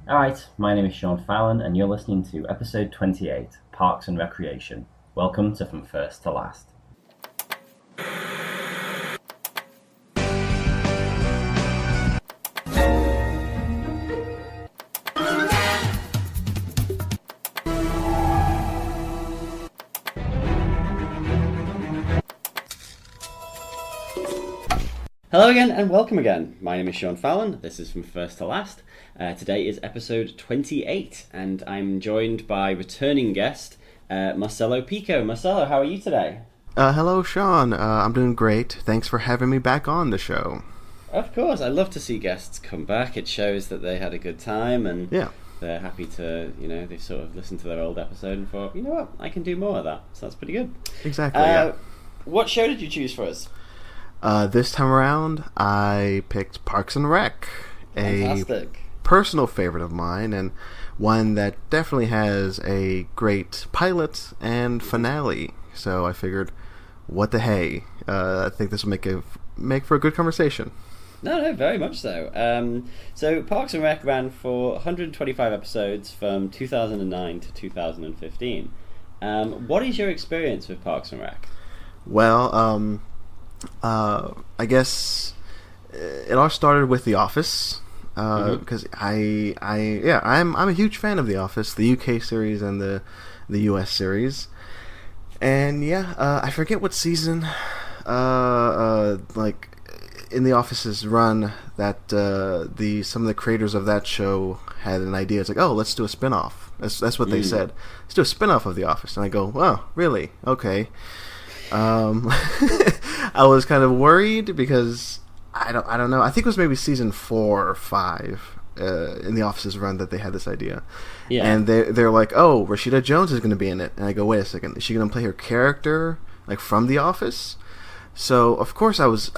Alright, my name is Sean Fallon, and you're listening to episode 28 Parks and Recreation. Welcome to From First to Last. Hello again and welcome again. My name is Sean Fallon. This is From First to Last. Today is episode 28 and I'm joined by returning guest Marcelo Pico. Marcelo, how are you today? Hello, Sean. I'm doing great. Thanks for having me back on the show. Of course, I love to see guests come back. It shows that they had a good time and Yeah. they're happy to, they've sort of listened to their old episode and thought, you know what, I can do more of that. So that's pretty good. Exactly, yeah. What show did you choose for us? This time around, I picked Parks and Rec, Fantastic. a personal favorite of mine, and one that definitely has a great pilot and finale. So I figured, what the hey? I think this will make for a good conversation. No, very much so. So Parks and Rec ran for 125 episodes from 2009 to 2015. What is your experience with Parks and Rec? Well, I guess it all started with The Office, because I'm a huge fan of The Office, the UK series and the US series, and I forget what season, like in The Office's run that some of the creators of that show had an idea. It's like, oh, let's do a spin-off. That's what they said. Let's do a spin-off of The Office, and I go, oh, really? Okay. I was kind of worried because I don't know. I think it was maybe season 4 or 5 in The Office's run that they had this idea. Yeah. And they're like, oh, Rashida Jones is going to be in it, and I go, wait a second, is she going to play her character like from The Office? So of course I was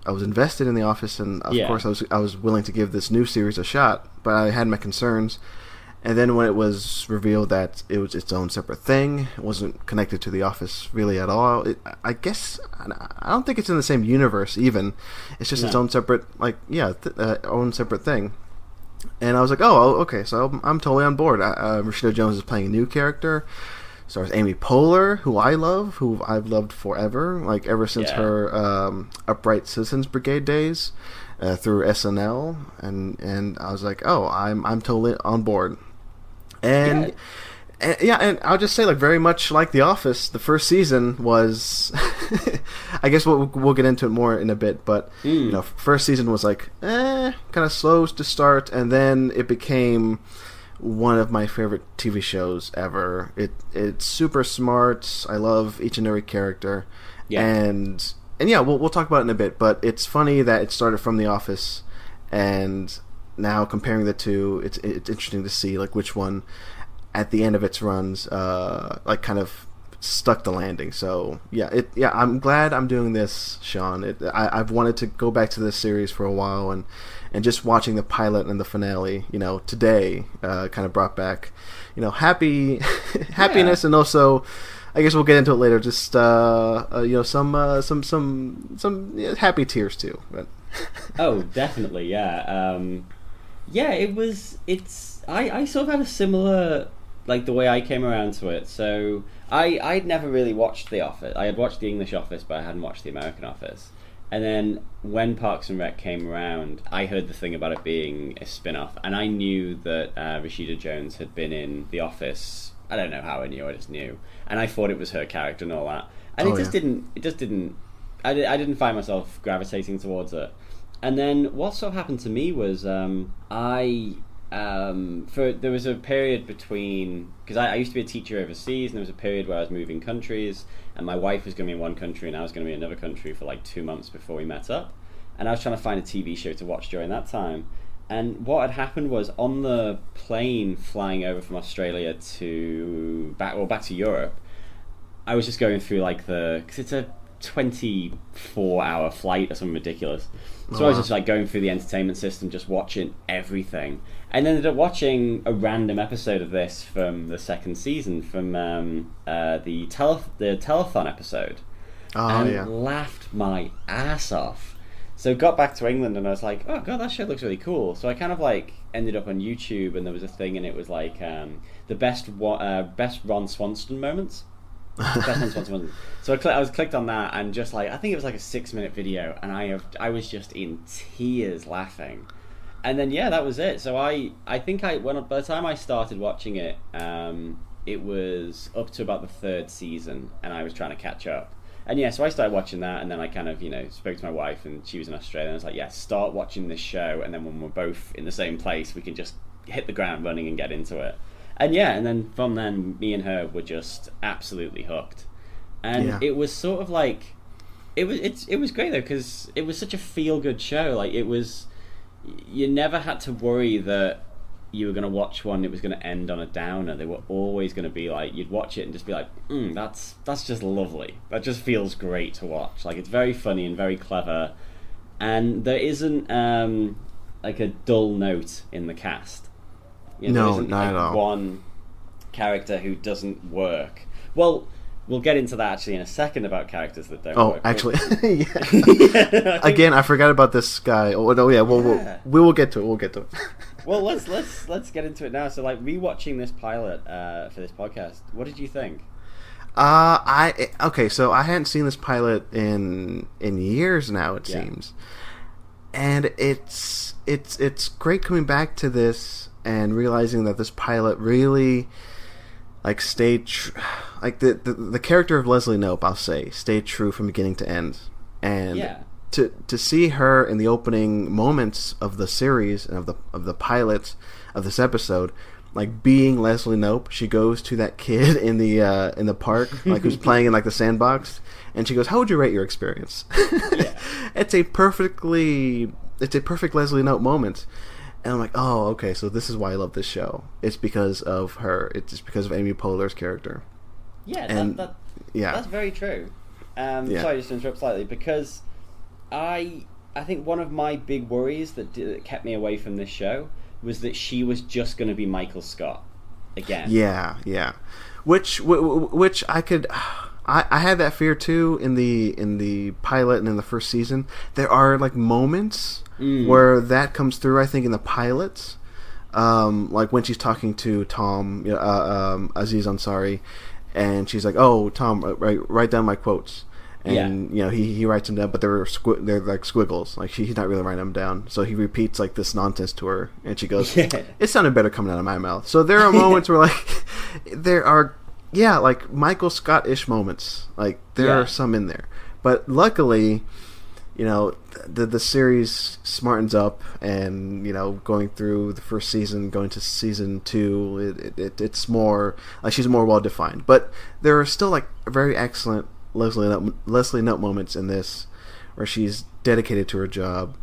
invested in The Office, and of course I was willing to give this new series a shot, but I had my concerns. And then when it was revealed that it was its own separate thing, it wasn't connected to The Office really at all. I guess I don't think it's in the same universe even. It's just its own separate, own separate thing. And I was like, oh, okay, so I'm totally on board. Rashida Jones is playing a new character. Stars Amy Poehler, who I love, who I've loved forever, like ever since her Upright Citizens Brigade days through SNL, and I was like, oh, I'm totally on board. And I'll just say, like, very much like The Office, the first season was, I guess we'll get into it more in a bit, but first season was like, kind of slow to start, and then it became one of my favorite TV shows ever. It's super smart. I love each and every character, and we'll talk about it in a bit. But it's funny that it started from The Office, and now comparing the two, it's interesting to see like which one at the end of its runs like kind of stuck the landing. So I'm glad I'm doing this, Sean. I've wanted to go back to this series for a while, and just watching the pilot and the finale, today kind of brought back happiness, and also I guess we'll get into it later, just some happy tears too, but Oh, definitely, I sort of had a similar, like, the way I came around to it. So I'd never really watched The Office. I had watched the English Office, but I hadn't watched the American Office. And then when Parks and Rec came around, I heard the thing about it being a spin-off, and I knew that Rashida Jones had been in The Office. I don't know how I knew, I just knew. And I thought it was her character and all that. And I didn't find myself gravitating towards it. And then what sort of happened to me was there was a period between, because I used to be a teacher overseas, and there was a period where I was moving countries, and my wife was going to be in one country and I was going to be in another country for like 2 months before we met up, and I was trying to find a TV show to watch during that time. And what had happened was, on the plane flying over from Australia back to Europe, I was just going through like because it's a 24-hour flight or something ridiculous. So I was just like going through the entertainment system, just watching everything, and ended up watching a random episode of this from the second season, from the telethon episode, laughed my ass off. So got back to England and I was like, oh god, that show looks really cool. So I kind of like ended up on YouTube and there was a thing and it was like the best Ron Swanson moments. Best Ron Swanson moments. So I was clicked on that and just like I think it was like a 6-minute video and I was just in tears laughing. And then yeah, that was it. So I think by the time I started watching it, it was up to about the 3rd season and I was trying to catch up. And yeah, so I started watching that, and then I kind of, spoke to my wife, and she was in Australia, and I was like, yeah, start watching this show, and then when we're both in the same place, we can just hit the ground running and get into it. And yeah, and then from then, me and her were just absolutely hooked. And it was sort of like, it was great though, because it was such a feel-good show. Like, you never had to worry that you were going to watch one, it was going to end on a downer. They were always going to be like, you'd watch it and just be like, that's just lovely. That just feels great to watch. Like, it's very funny and very clever, and there isn't like a dull note in the cast. No, there isn't, not at all. One character who doesn't work. Well, we'll get into that actually in a second about characters that don't work. Oh, actually, again, I forgot about this guy. Oh no, yeah, we will get to it. We'll get to it. Well, let's get into it now. So, like, rewatching this pilot for this podcast, what did you think? So I hadn't seen this pilot in years now. It seems, and it's great coming back to this and realizing that this pilot really like stayed like the character of Leslie Knope, I'll say, stayed true from beginning to end, and to see her in the opening moments of the series and of the pilot of this episode, like being Leslie Knope. She goes to that kid in the park, like who's playing in like the sandbox, and she goes, "How would you rate your experience?" It's a perfect Leslie Knope moment. And I'm like, oh, okay, so this is why I love this show. It's because of her. It's because of Amy Poehler's character. Yeah, and that's very true. Sorry, just to interrupt slightly, because I think one of my big worries that kept me away from this show was that she was just going to be Michael Scott again. Yeah. Which I could. I had that fear too in the pilot and in the first season. There are like moments where that comes through. I think in the pilot, like when she's talking to Tom, Aziz Ansari, and she's like, "Oh, Tom, write down my quotes." And he writes them down, but they're like squiggles. Like he's not really writing them down. So he repeats like this nonsense to her, and she goes, "It sounded better coming out of my mouth." So there are moments where like there are. Yeah, like Michael Scott-ish moments. Like there are some in there, but luckily, the series smartens up, and going through the first season, going to season 2, it's more like she's more well defined. But there are still like very excellent Leslie Knope moments in this, where she's dedicated to her job.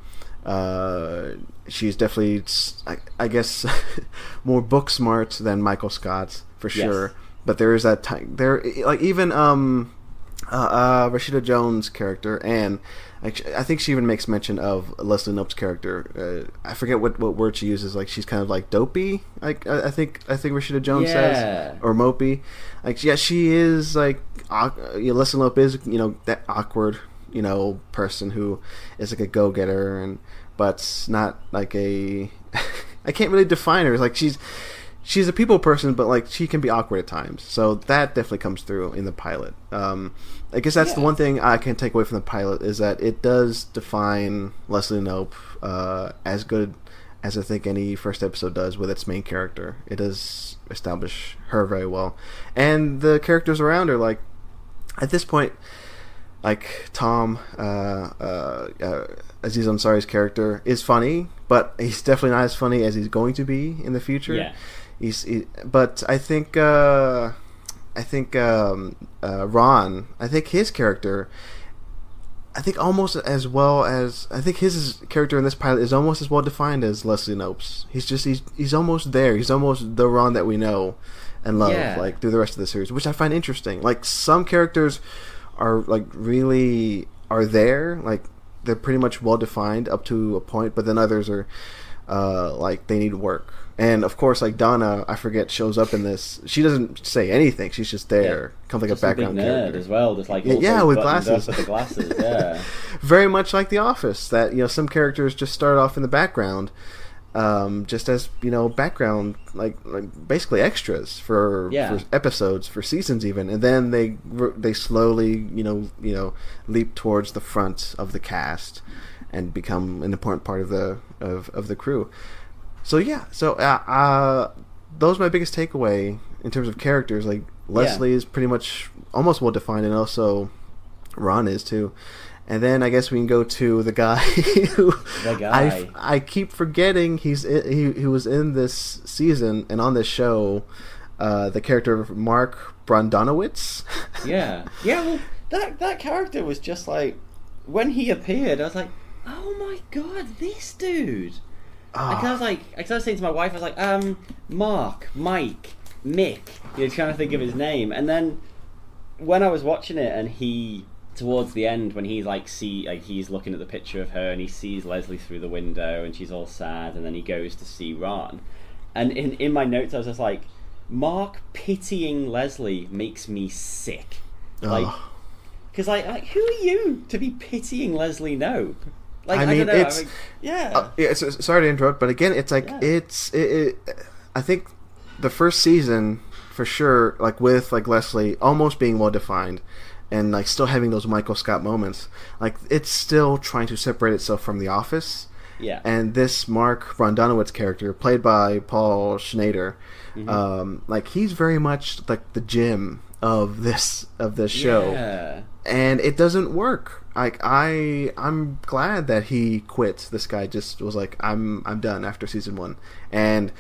She's definitely, I guess, more book smart than Michael Scott for sure. Yes. But there is that time there, like even Rashida Jones' character, and I think she even makes mention of Leslie Knope's character. I forget what word she uses. Like she's kind of like dopey. Like I think Rashida Jones says, or mopey. Like she is like Leslie Knope is that awkward person who is like a go getter but not like a. I can't really define her. It's like she's a people person, but like she can be awkward at times. So that definitely comes through in the pilot. I guess that's the one thing I can take away from the pilot is that it does define Leslie Knope as good as I think any first episode does with its main character. It does establish her very well, and the characters around her. Like at this point, like Tom, Aziz Ansari's character is funny, but he's definitely not as funny as he's going to be in the future. Yeah. But I think Ron. I think his character. I think almost as well as I think his character in this pilot is almost as well defined as Leslie Knope's. He's almost there. He's almost the Ron that we know and love, like through the rest of the series, which I find interesting. Like some characters are like really are there, like they're pretty much well defined up to a point, but then others are. like they need work. And of course, like Donna, I forget, shows up in this. She doesn't say anything. She's just there, kind of like just a background a big nerd character as well. Just like yeah, with glasses. With the glasses, yeah. Very much like The Office. That some characters just start off in the background, just as background, like basically extras for episodes, for seasons even, and then they slowly leap towards the front of the cast and become an important part of the crew. So those are my biggest takeaway in terms of characters. Like Leslie is pretty much almost well defined, and also Ron is too. And then I guess we can go to the guy who I keep forgetting he was in this season and on this show, the character of Mark Brondanowitz. Yeah. Well, that character was just like, when he appeared, I was like, oh my god, this dude. Like, I was saying to my wife, I was like, Mark, Mike, Mick, trying to think of his name. And then when I was watching it, and towards the end, when he's he's looking at the picture of her and he sees Leslie through the window and she's all sad, and then he goes to see Ron. And in my notes, I was just like, Mark pitying Leslie makes me sick. Like, because who are you to be pitying Leslie Knope? Like, I don't know. Sorry to interrupt, but again, it's like I think the first season for sure, like with like Leslie almost being well defined, and like still having those Michael Scott moments, like it's still trying to separate itself from The Office. Yeah. And this Mark Brondanowitz character, played by Paul Schneider, like he's very much like the Jim of this show. Yeah. And it doesn't work. Like I'm glad that he quit. This guy just was like, I'm done after season 1. And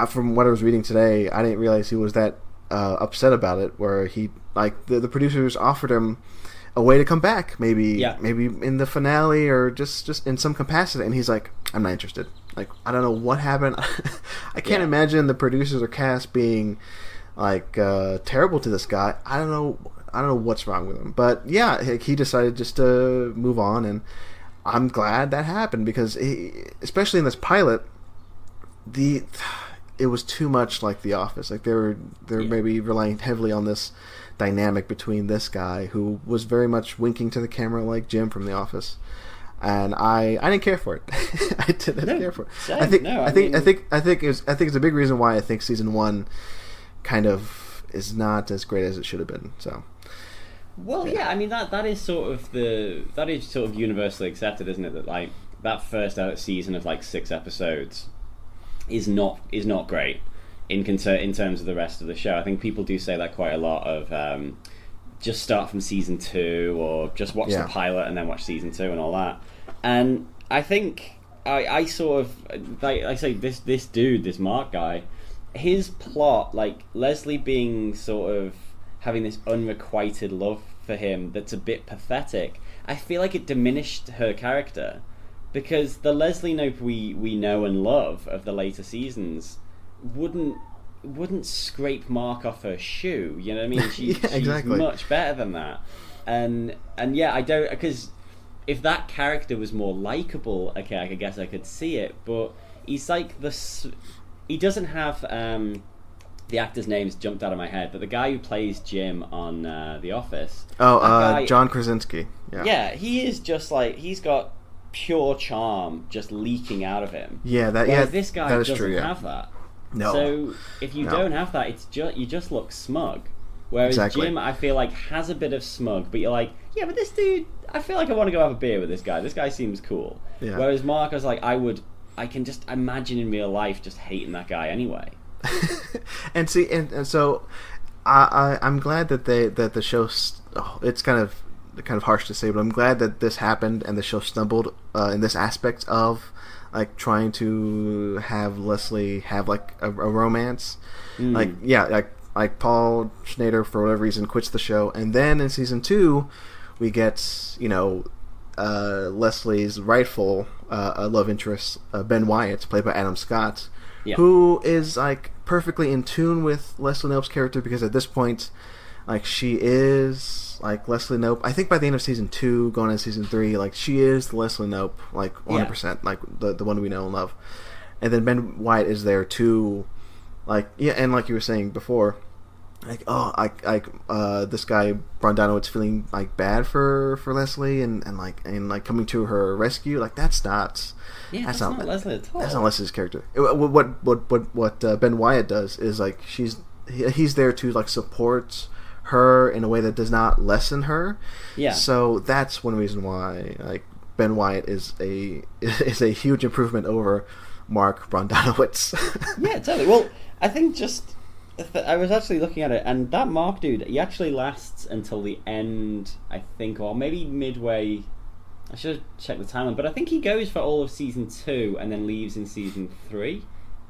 from what I was reading today, I didn't realize he was that upset about it. Where he the producers offered him a way to come back, maybe in the finale or just in some capacity, and he's like, I'm not interested. Like, I don't know what happened. I can't imagine the producers or cast being like terrible to this guy. I don't know what's wrong with him, but yeah, he decided just to move on, and I'm glad that happened because especially in this pilot, it was too much like The Office. Like they're maybe relying heavily on this dynamic between this guy who was very much winking to the camera like Jim from The Office, and I didn't care for it. I didn't care for it. Same. I think it's a big reason why I think season 1 kind of is not as great as it should have been. So. Well, yeah, I mean that is sort of universally accepted, isn't it? That like that first season of like 6 episodes is not great in terms of the rest of the show. I think people do say that quite a lot of just start from season 2 or just watch the pilot and then watch season 2 and all that. And I think I sort of like I say this dude, this Mark guy, his plot, like Leslie being sort of having this unrequited love for him that's a bit pathetic, I feel like it diminished her character, because the Leslie Knope we know and love of the later seasons wouldn't scrape Mark off her shoe. You know what I mean? She's much better than that. And yeah, I don't, because if that character was more likable, okay, I guess I could see it, but he's like he doesn't have the actor's name's jumped out of my head, but the guy who plays Jim on The Office. John Krasinski. Yeah, he is just like, he's got pure charm just leaking out of him. Yeah, this guy doesn't have that. No. So if you don't have that, it's you just look smug. Whereas Jim, I feel like, has a bit of smug, but you're like, yeah, but this dude, I feel like I want to go have a beer with this guy. This guy seems cool. Yeah. Whereas Mark, I was like, I can just imagine in real life just hating that guy anyway. and so I'm glad that the show. It's kind of harsh to say, but I'm glad that this happened and the show stumbled in this aspect of like trying to have Leslie have like a romance. Like Paul Schneider for whatever reason quits the show, and then in season 2 we get Leslie's rightful love interest, Ben Wyatt, played by Adam Scott, who is like perfectly in tune with Leslie Knope's character, because at this point, like, she is like Leslie Knope. I think by the end of season 2, going into season 3, like she is Leslie Knope, like 100%, like the one we know and love. and then Ben Wyatt is there to, like, yeah, and like you were saying before, like, this guy Brondanowitz feeling like bad for Leslie and coming to her rescue. Like, that's not not Leslie at all. That's not Leslie's character. What Ben Wyatt does is, like, he's there to, like, support her in a way that does not lessen her. Yeah. So that's one reason why, like, Ben Wyatt is a huge improvement over Mark Brondanowitz. Yeah, totally. Well, I think I was actually looking at it, and that Mark dude, he actually lasts until the end, I think, or maybe midway. I should have checked the timeline, but I think he goes for all of season 2 and then leaves in season 3.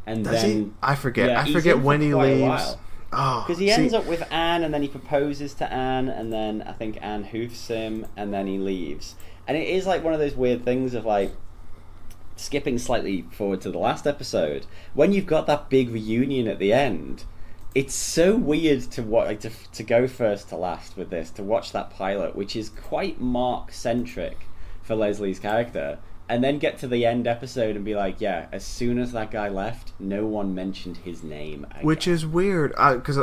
And Does then he? I forget. Yeah, I forget when he leaves. Because he ends up with Anne, and then he proposes to Anne, and then I think Anne hoofs him, and then he leaves. And it is like one of those weird things of, like, skipping slightly forward to the last episode, when you've got that big reunion at the end. It's so weird to go first to last with this, to watch that pilot, which is quite Mark-centric for Leslie's character, and then get to the end episode and be like, yeah, as soon as that guy left, no one mentioned his name again. Which is weird, because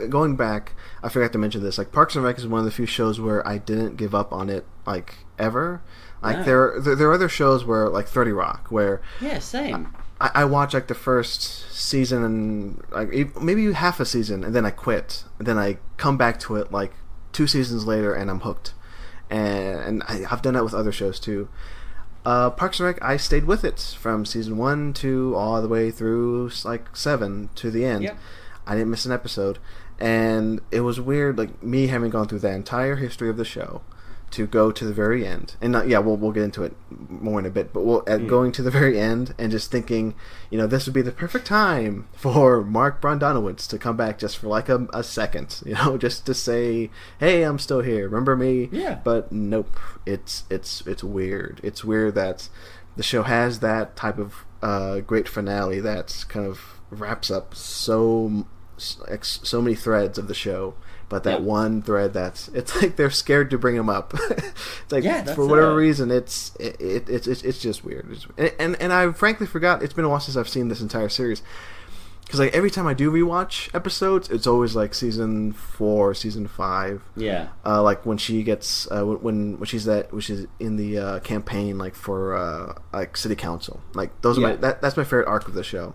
going back, I forgot to mention this, like, Parks and Rec is one of the few shows where I didn't give up on it, like, ever. Like, No. there are other shows where, like 30 Rock, where... Yeah, same. I watch, like, the first season and, like, maybe half a season, and then I quit. And then I come back to it, like, 2 seasons later, and I'm hooked. And I've done that with other shows, too. Parks and Rec, I stayed with it from season 1 to all the way through, like, 7 to the end. Yeah. I didn't miss an episode. And it was weird, like, me having gone through the entire history of the show to go to the very end, and we'll get into it more in a bit, but going to the very end and just thinking, this would be the perfect time for Mark Brondanowitz to come back just for like a second, just to say, hey, I'm still here, remember me? Yeah. But nope, it's weird. It's weird that the show has that type of great finale that kind of wraps up so many threads of the show. But that one thread, it's like they're scared to bring him up. It's like, for whatever reason, it's just weird. And I frankly forgot. It's been a while since I've seen this entire series. Because, like, every time I do rewatch episodes, it's always like season 4, season 5. Yeah. Like when she gets when she's in the campaign, like, for like city council. Like, those are that's my favorite arc of the show.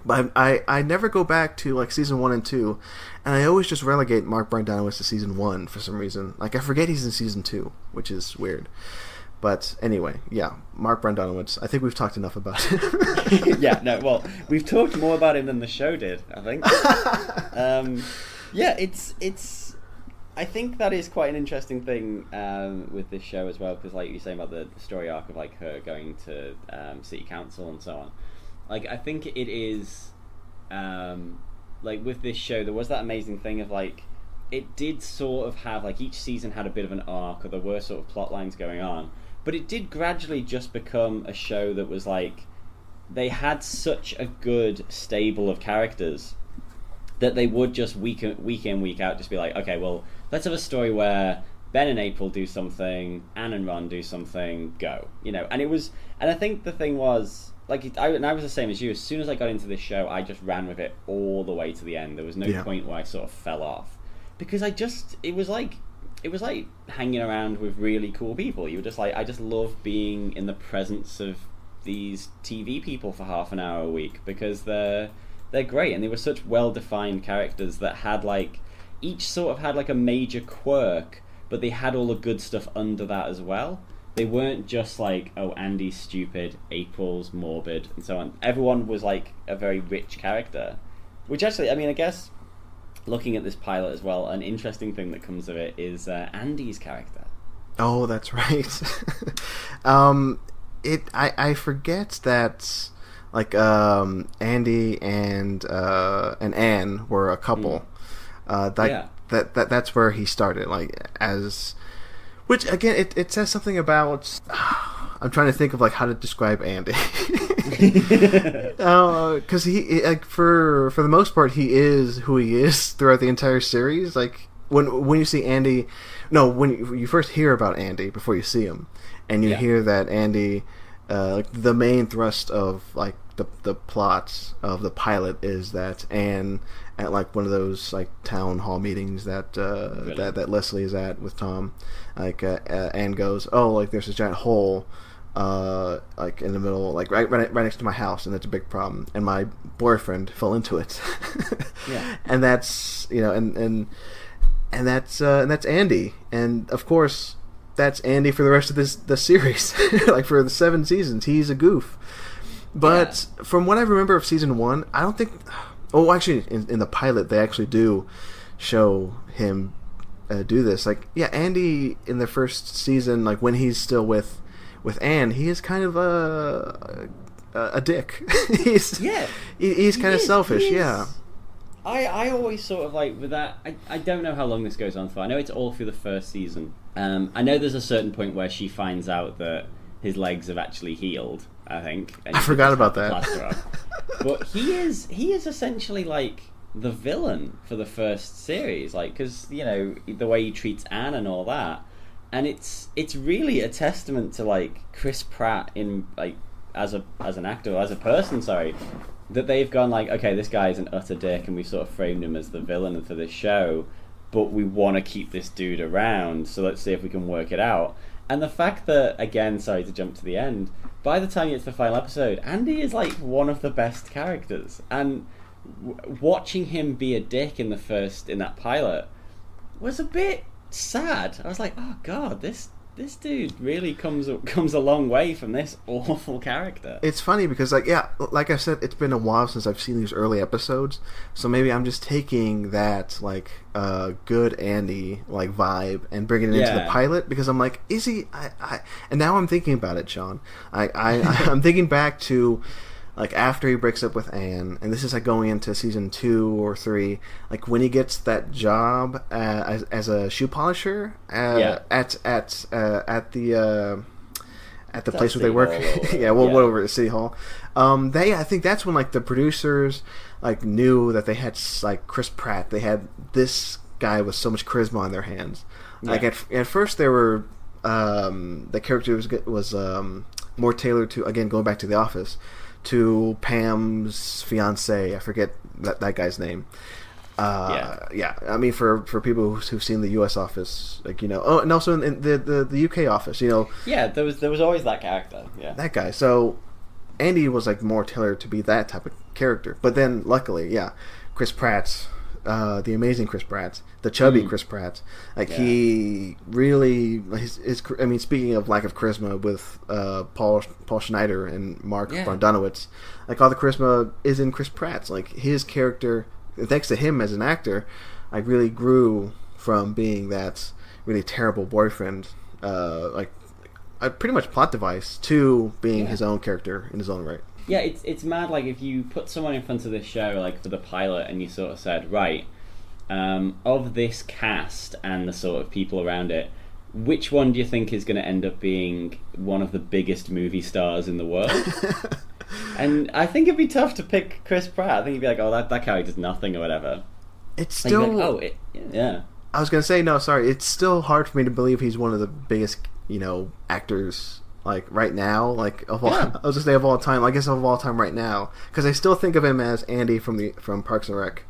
But I never go back to, like, season 1 and 2, and I always just relegate Mark Brondanowitz to season 1 for some reason. Like, I forget he's in season 2, which is weird. But anyway, yeah, Mark Brondanowitz. I think we've talked enough about him. Yeah, no, well, we've talked more about him than the show did, I think. Yeah, it's. I think that is quite an interesting thing with this show as well, because, like you're saying about the story arc of, like, her going to city council and so on. Like, I think it is, like, with this show, there was that amazing thing of, like, it did sort of have, like, each season had a bit of an arc, or there were sort of plot lines going on, but it did gradually just become a show that was, like, they had such a good stable of characters that they would just week in, week out, just be like, okay, well, let's have a story where Ben and April do something, Anne and Ron do something, go. And I think the thing was, like, I was the same as you. As soon as I got into this show, I just ran with it all the way to the end. There was no point where I sort of fell off, because it was like hanging around with really cool people. You were just like, I just love being in the presence of these TV people for half an hour a week, because they're great, and they were such well-defined characters that had, like, each sort of had, like, a major quirk, but they had all the good stuff under that as well. They weren't just like, oh, Andy's stupid, April's morbid, and so on. Everyone was, like, a very rich character. Which actually, I mean, I guess, looking at this pilot as well, an interesting thing that comes of it is Andy's character. Oh, that's right. I forget that, like, Andy and Anne were a couple. That's where he started, like, as... Which, again, it says something about... I'm trying to think of, like, how to describe Andy. Because he, like, for the most part, he is who he is throughout the entire series. Like, when you see Andy... No, when you first hear about Andy before you see him, and you hear that Andy like the main thrust of like the plot of the pilot is that Anne at like one of those like town hall meetings that that Leslie is at with Tom, like Anne goes, oh, like there's this giant hole like in the middle, like right next to my house, and it's a big problem, and my boyfriend fell into it. Yeah. And that's, you know, and that's Andy, and of course that's Andy for the rest of the series. Like for the 7 seasons, he's a goof. But from what I remember of season 1, I don't think. Oh, actually, in the pilot, they actually do show him do this. Like, yeah, Andy in the first season, like when he's still with Anne, he is kind of a dick. he's kind of selfish. Yeah. I always sort of like with that. I don't know how long this goes on for. I know it's all through the first season. I know there's a certain point where she finds out that his legs have actually healed, I think. I forgot about that. But he is essentially like the villain for the first series, like, because, you know, the way he treats Anne and all that, and it's really a testament to like Chris Pratt in like as an actor, or as a person, sorry, that they've gone like, okay, this guy is an utter dick, and we've sort of framed him as the villain for this show, but we want to keep this dude around, so let's see if we can work it out. And the fact that, again, sorry to jump to the end, by the time you get to the final episode, Andy is like one of the best characters. And watching him be a dick in that pilot was a bit sad. I was like, oh god, this dude really comes a long way from this awful character. It's funny because, like, yeah, like I said, it's been a while since I've seen these early episodes, so maybe I'm just taking that like good Andy like vibe and bringing it into the pilot, because I'm like, is he? And now I'm thinking about it, Sean. I'm thinking back to like after he breaks up with Anne, and this is like going into season 2 or 3, like when he gets that job as a shoe polisher at the place where they work. Whatever, at City Hall. I think that's when like the producers like knew that they had like Chris Pratt. They had this guy with so much charisma on their hands. Yeah. Like at first they were the character was more tailored to, again, going back to The Office, to Pam's fiance. I forget that guy's name. I mean, for people who've seen the U.S. Office, like, you know, oh, and also in the U.K. Office, you know. Yeah, there was always that character. Yeah, that guy. So Andy was like more tailored to be that type of character. But then, luckily, Chris Pratt, the amazing Chris Pratt, the chubby Chris Pratt, like he really I mean, speaking of lack of charisma with Paul Schneider and Mark Brondanowitz, like all the charisma is in Chris Pratt's. Like his character, thanks to him as an actor, I really grew from being that really terrible boyfriend, like a pretty much plot device, to being his own character in his own right. Yeah, it's mad. Like if you put someone in front of this show, like for the pilot, and you sort of said, right, of this cast and the sort of people around it, which one do you think is going to end up being one of the biggest movie stars in the world? And I think it'd be tough to pick Chris Pratt. I think you'd be like, oh, that character's nothing or whatever. It's still... Like, I was going to say, no, sorry. It's still hard for me to believe he's one of the biggest, you know, actors, like, right now. Like, of all, I was going to say of all time. I guess of all time right now. Because I still think of him as Andy from Parks and Rec.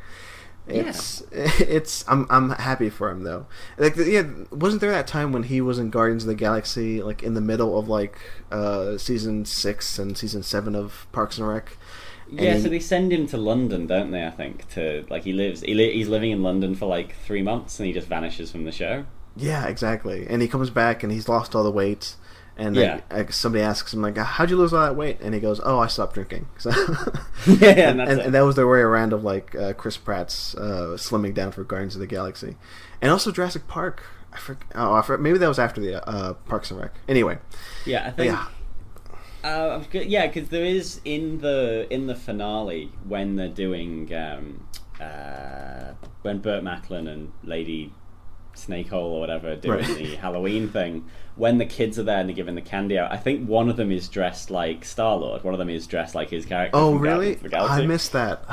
I'm happy for him though. Like, wasn't there that time when he was in Guardians of the Galaxy, like in the middle of like season 6 and season 7 of Parks and Rec? Yeah, so they send him to London, don't they? I think to like he's living in London for like 3 months, and he just vanishes from the show. Yeah, exactly. And he comes back and he's lost all the weight. And like, somebody asks him, like, how'd you lose all that weight? And he goes, oh, I stopped drinking. So and that was their way around of, like, Chris Pratt's slimming down for Guardians of the Galaxy. And also Jurassic Park. I forget, maybe that was after the Parks and Rec. Anyway. Yeah, I think... because there is, in the finale, when they're doing... when Burt Macklin and Lady Snakehole or whatever doing the Halloween thing, when the kids are there and they're giving the candy out, I think one of them is dressed like Star-Lord, one of them is dressed like his character. Oh, really? I missed that.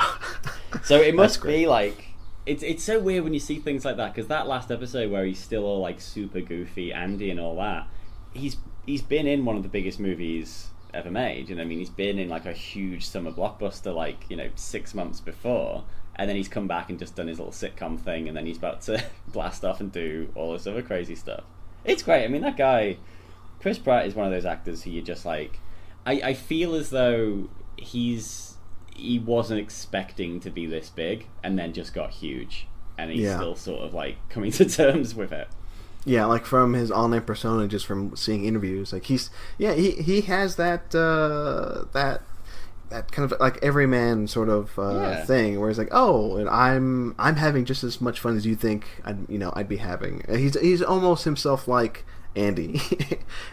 So it must be like, it's so weird when you see things like that, because that last episode where he's still all like super goofy Andy and all that, he's been in one of the biggest movies ever made. I mean, he's been in like a huge summer blockbuster, like 6 months before, and then he's come back and just done his little sitcom thing, and then he's about to blast off and do all this other crazy stuff. It's great. I mean, that guy, Chris Pratt, is one of those actors who you just like. I feel as though he wasn't expecting to be this big, and then just got huge, and he's still sort of like coming to terms with it. Yeah, like from his online persona, just from seeing interviews, like he has that that kind of like everyman sort of thing, where he's like, oh, and I'm having just as much fun as you think I'd be having. He's almost himself like Andy,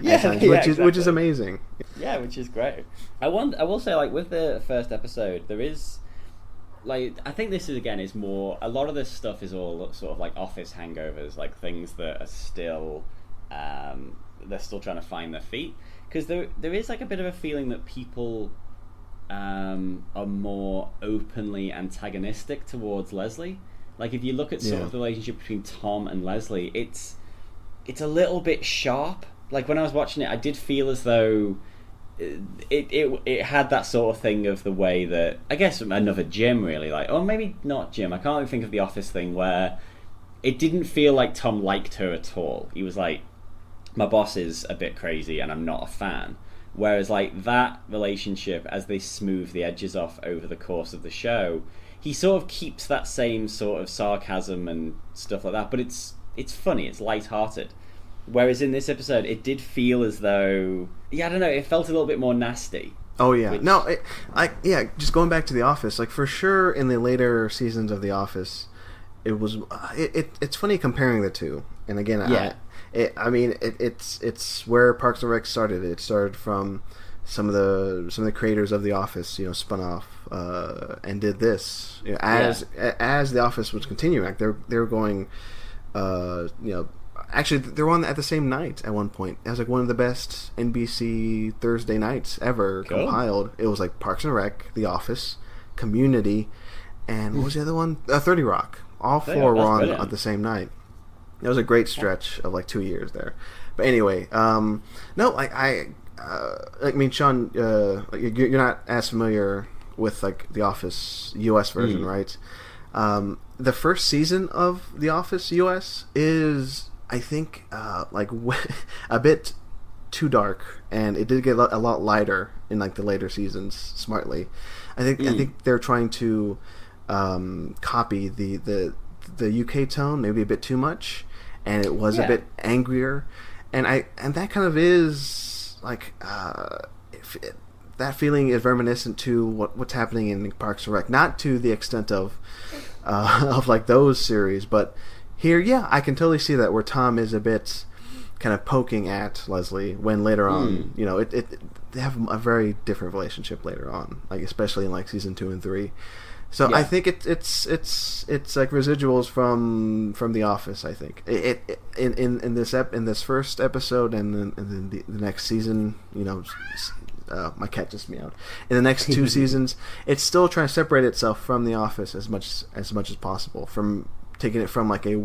which is amazing. Yeah, which is great. I will say, like, with the first episode, there is, like, I think this is more, a lot of this stuff is all sort of like office hangovers, like things that are still they're still trying to find their feet, because there is like a bit of a feeling that people are more openly antagonistic towards Leslie. Like, if you look at sort of the relationship between Tom and Leslie, it's a little bit sharp. Like, when I was watching it, I did feel as though it had that sort of thing of the way that, I guess, another Jim, really, like, or maybe not Jim, I can't even think of the Office thing, where it didn't feel like Tom liked her at all. He was like, my boss is a bit crazy and I'm not a fan. Whereas, like, that relationship, as they smooth the edges off over the course of the show, he sort of keeps that same sort of sarcasm and stuff like that, but it's funny, it's lighthearted. Whereas in this episode, it did feel as though, I don't know, it felt a little bit more nasty. Oh yeah, just going back to The Office, like, for sure in the later seasons of The Office, it was it's funny comparing the two. And again, it's where Parks and Rec started. It started from some of the creators of The Office, spun off and did this. As The Office was continuing, they were going, actually, they were on at the same night at one point. It was like one of the best NBC Thursday nights ever compiled. It was like Parks and Rec, The Office, Community, and what was the other one? 30 Rock. All four were on at the same night. It was a great stretch of like 2 years there. But anyway, Sean, you're not as familiar with like The Office US version, right? The first season of The Office US is, I think, like a bit too dark, and it did get a lot lighter in like the later seasons. Smartly, I think they're trying to copy the UK tone maybe a bit too much, and it was a bit angrier, and that kind of is like that feeling is reminiscent to what's happening in Parks and Rec, not to the extent of like those series, but here, I can totally see that, where Tom is a bit kind of poking at Leslie, when later on, they have a very different relationship later on, like especially in like season 2 and 3. So I think it's like residuals from The Office. I think in this first episode, and then the next season, my cat just meowed. In the next 2 seasons, it's still trying to separate itself from The Office as much as possible, from taking it from like a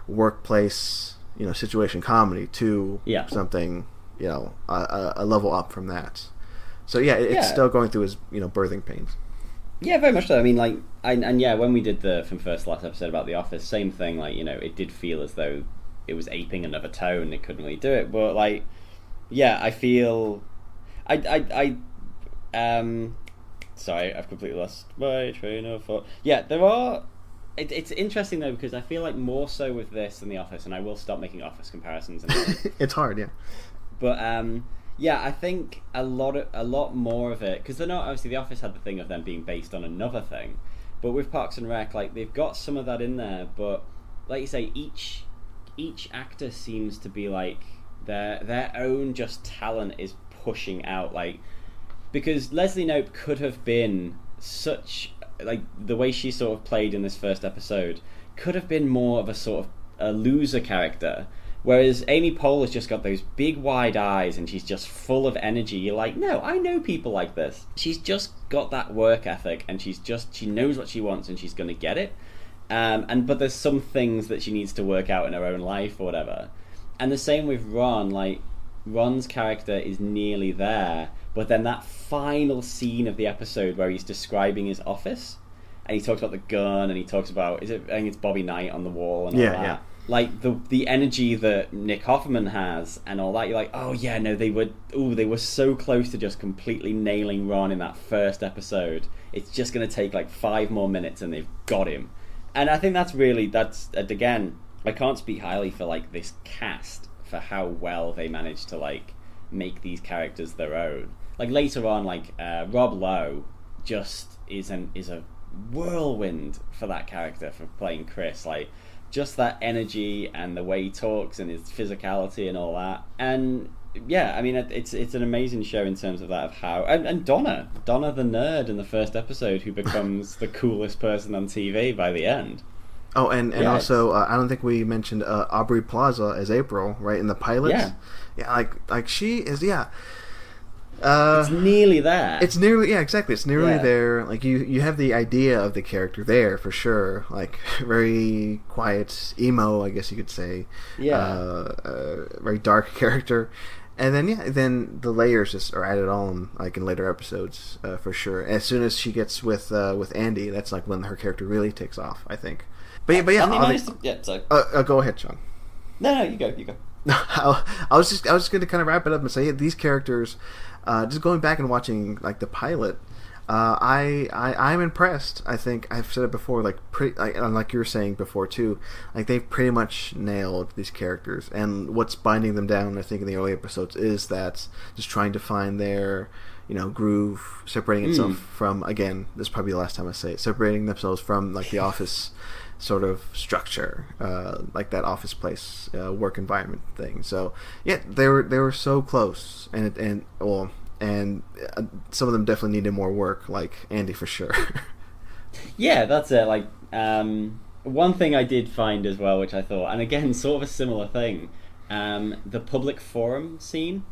workplace situation comedy to something a level up from that. So it's still going through his birthing pains. Yeah, very much so. I mean, like, when we did the From First to Last episode about The Office, same thing. Like, it did feel as though it was aping another tone. It couldn't really do it, but like, I feel, sorry, I've completely lost my train of thought. Yeah, there are. It's interesting though, because I feel like more so with this than The Office, and I will stop making Office comparisons. It's hard, but I think a lot more of it, because they're not, obviously The Office had the thing of them being based on another thing, but with Parks and Rec, like, they've got some of that in there, but like you say, each actor seems to be like their own just talent is pushing out, like, because Leslie Knope could have been such, like, the way she sort of played in this first episode could have been more of a sort of a loser character, whereas Amy Poehler's just got those big wide eyes and she's just full of energy. You're like, no, I know people like this. She's just got that work ethic, and she knows what she wants and she's going to get it. But there's some things that she needs to work out in her own life or whatever. And the same with Ron, like, Ron's character is nearly there, but then that final scene of the episode where he's describing his office, and he talks about the gun, and he talks about, I think it's Bobby Knight on the wall and all that. Yeah. Like the energy that Nick Offerman has and all that, you're like, oh yeah, no, they were so close to just completely nailing Ron in that first episode. It's just going to take like 5 more minutes and they've got him. And I think that's again, I can't speak highly for like this cast for how well they managed to like make these characters their own. Like later on, like Rob Lowe just is a whirlwind for that character, for playing Chris. Like just that energy and the way he talks and his physicality and all that. And yeah, I mean, it's an amazing show in terms of that, of how... And Donna the nerd in the first episode, who becomes the coolest person on TV by the end. Oh, and also, I don't think we mentioned Aubrey Plaza as April, right, in the pilots? Yeah, like she is, yeah. It's nearly there. It's nearly, exactly. It's nearly there. Like you have the idea of the character there for sure. Like very quiet, emo, I guess you could say. Yeah. Very dark character, and then the layers just are added on, like in later episodes, for sure. As soon as she gets with Andy, that's like when her character really takes off, I think. But yeah. Sorry. Go ahead, Sean. No, you go. I was just going to kind of wrap it up and say these characters. Just going back and watching like the pilot, I'm impressed. I think I've said it before, like you were saying before too. Like they've pretty much nailed these characters, and what's binding them down, I think, in the early episodes is that just trying to find their, groove, separating itself from. Again, this is probably the last time I say it. Separating themselves from like the Office sort of structure, like that Office place work environment thing. So yeah, they were so close, and some of them definitely needed more work, like Andy for sure. Yeah, that's it. Like one thing I did find as well, which I thought, and again, sort of a similar thing, the public forum scene.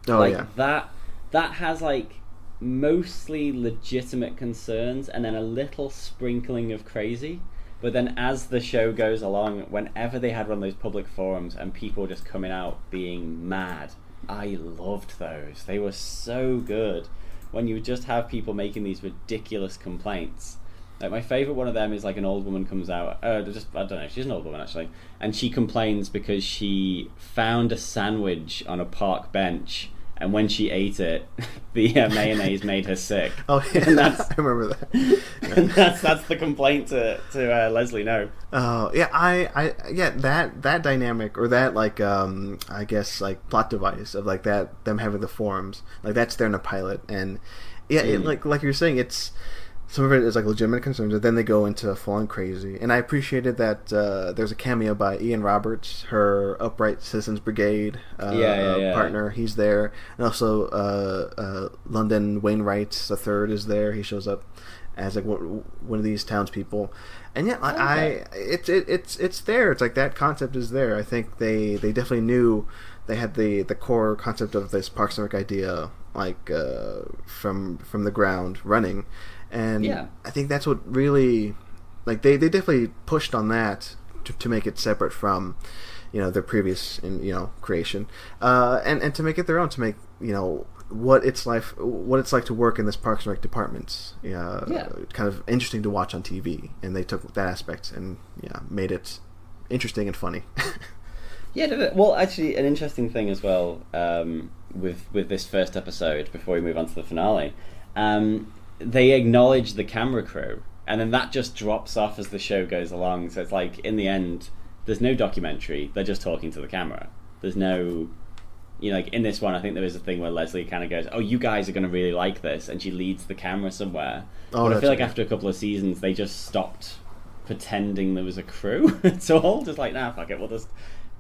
Oh, like, yeah. That has like mostly legitimate concerns and then a little sprinkling of crazy. But then as the show goes along, whenever they had one of those public forums and people just coming out being mad, I loved those. They were so good. When you just have people making these ridiculous complaints. Like my favourite one of them is like an old woman comes out, I don't know, she's an old woman actually, and she complains because she found a sandwich on a park bench, and when she ate it, the mayonnaise made her sick. Oh, yeah, and I remember that. Yeah. And that's the complaint to Leslie Knope. Oh, yeah, that dynamic, or that like I guess like plot device of like that, them having the forums, like that's there in a pilot, and yeah, like you're saying, it's. Some of it is like legitimate concerns, but then they go into full-on crazy. And I appreciated that there's a cameo by Ian Roberts, her Upright Citizens Brigade partner. He's there, and also London Wainwright III is there. He shows up as like one of these townspeople, and yeah, it's there. It's like that concept is there. I think they definitely knew they had the core concept of this Parks and Rec idea, like from the ground running. And I think that's what really, like, they definitely pushed on that to make it separate from, their previous, creation, and to make it their own, to make, what it's like to work in this Parks and Rec department, kind of interesting to watch on TV, and they took that aspect and made it interesting and funny. Yeah, well, actually, an interesting thing as well with this first episode before we move on to the finale. They acknowledge the camera crew, and then that just drops off as the show goes along. So it's like, in the end, there's no documentary. They're just talking to the camera. There's no, like in this one, I think there is a thing where Leslie kind of goes, "Oh, you guys are going to really like this," and she leads the camera somewhere. Oh, but I feel like after a couple of seasons, they just stopped pretending there was a crew at all. Just like, nah, fuck it,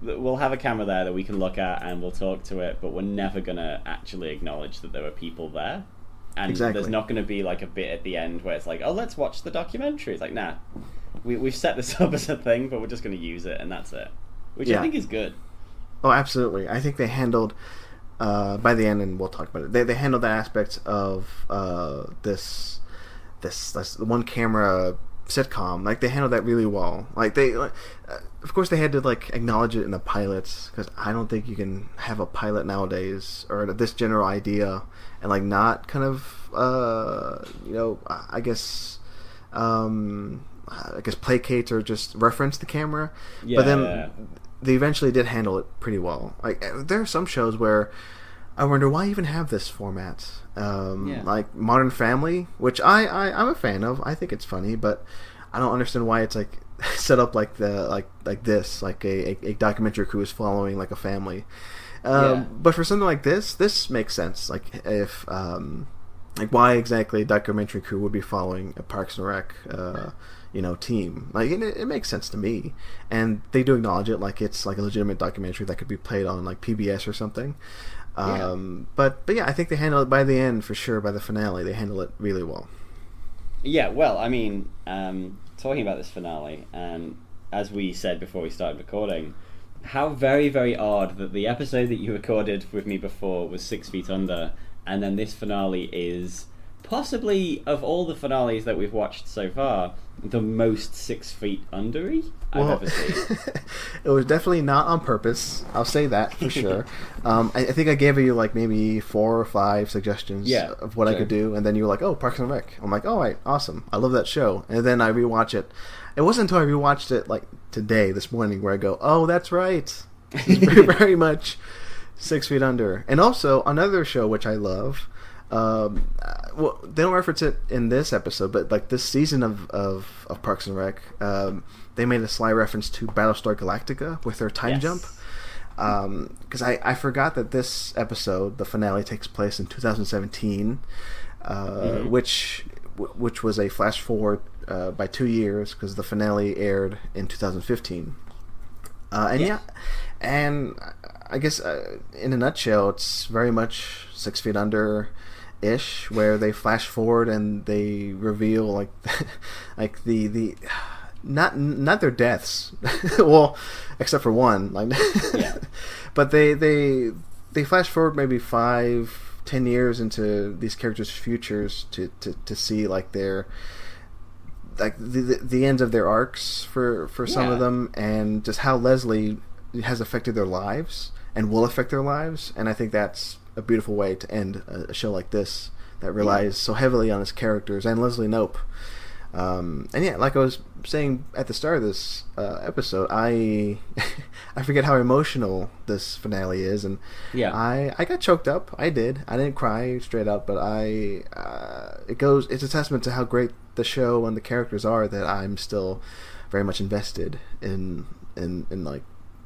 we'll have a camera there that we can look at and we'll talk to it, but we're never going to actually acknowledge that there were people there. And there's not going to be like a bit at the end where it's like, oh, let's watch the documentary. It's like, nah, we've set this up as a thing, but we're just going to use it, and that's it. Which I think is good. Oh, absolutely. I think they handled, by the end, and we'll talk about it, they handled that aspect of this one camera sitcom. Like they handled that really well. Like of course, they had to like acknowledge it in the pilots because I don't think you can have a pilot nowadays or this general idea and like not kind of I guess placate or just reference the camera. Yeah, but then they eventually did handle it pretty well. Like there are some shows where I wonder why even have this format. Like Modern Family, which I'm a fan of. I think it's funny, but I don't understand why it's like set up like this, like a documentary crew is following like a family. But for something like this makes sense. Like if like why exactly a documentary crew would be following a Parks and Rec team. Like it makes sense to me, and they do acknowledge it like it's like a legitimate documentary that could be played on like PBS or something. But yeah, I think they handle it by the end for sure. By the finale, they handle it really well. Yeah, well, I mean, talking about this finale, and as we said before we started recording, how very, very odd that the episode that you recorded with me before was 6 Feet Under, and then this finale is possibly, of all the finales that we've watched so far, the most 6 feet under-y I've ever seen. It was definitely not on purpose. I'll say that for sure. I think I gave you like maybe 4 or 5 suggestions of what I could do, and then you were like, "Oh, Parks and Rec." I'm like, "All right, awesome. I love that show." And then I rewatch it. It wasn't until I rewatched it like this morning, where I go, "Oh, that's right. It's very, very much 6 Feet Under." And also another show which I love. Well, they don't reference it in this episode, but like this season of Parks and Rec, they made a sly reference to Battlestar Galactica with their time jump. Because I forgot that this episode, the finale, takes place in 2017, which was a flash forward by 2 years because the finale aired in 2015. And I guess in a nutshell, it's very much 6 Feet Under ish, where they flash forward and they reveal like the not their deaths, well, except for one, like but they flash forward maybe 5-10 years into these characters' futures to see like their like the ends of their arcs for some of them, and just how Leslie has affected their lives and will affect their lives. And I think that's a beautiful way to end a show like this that relies so heavily on its characters and Leslie Knope. And yeah, like I was saying at the start of this episode, I forget how emotional this finale is, and I got choked up. I didn't cry straight up, but it's a testament to how great the show and the characters are that I'm still very much invested in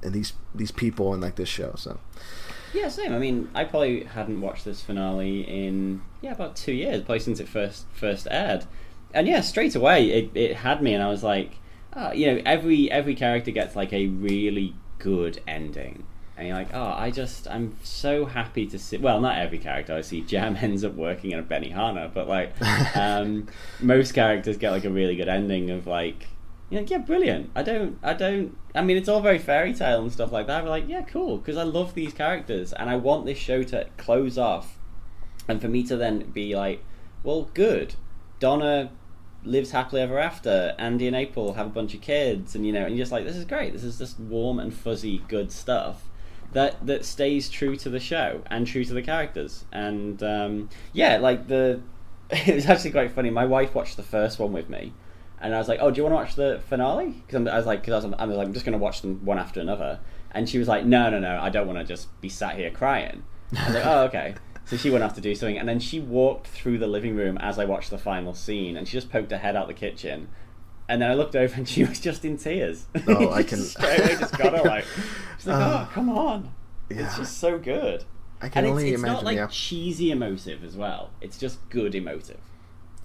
these people and like this show. So yeah, same. I mean, I probably hadn't watched this finale in about 2 years, probably since it first aired. And yeah, straight away it had me, and I was like, every character gets like a really good ending, and you're like, I'm so happy to see. Well, not every character. I see Jam ends up working in a Benihana, but like most characters get like a really good ending of like, brilliant. I mean, it's all very fairy tale and stuff like that, but like, yeah, cool, because I love these characters, and I want this show to close off, and for me to then be like, well, good, Donna lives happily ever after, Andy and April have a bunch of kids, and and you're just like, this is great, this is just warm and fuzzy good stuff that stays true to the show and true to the characters. And it was actually quite funny. My wife watched the first one with me, and I was like, "Oh, do you want to watch the finale?" Because I'm just going to watch them one after another. And she was like, "No, I don't want to just be sat here crying." I was like, "Oh, okay." So she went off to do something, and then she walked through the living room as I watched the final scene, and she just poked her head out the kitchen. And then I looked over, and she was just in tears. Oh, I can straight away just got her like, she's like, "Oh, come on!" Yeah. It's just so good. I can only imagine. It's not like cheesy emotive as well. It's just good emotive.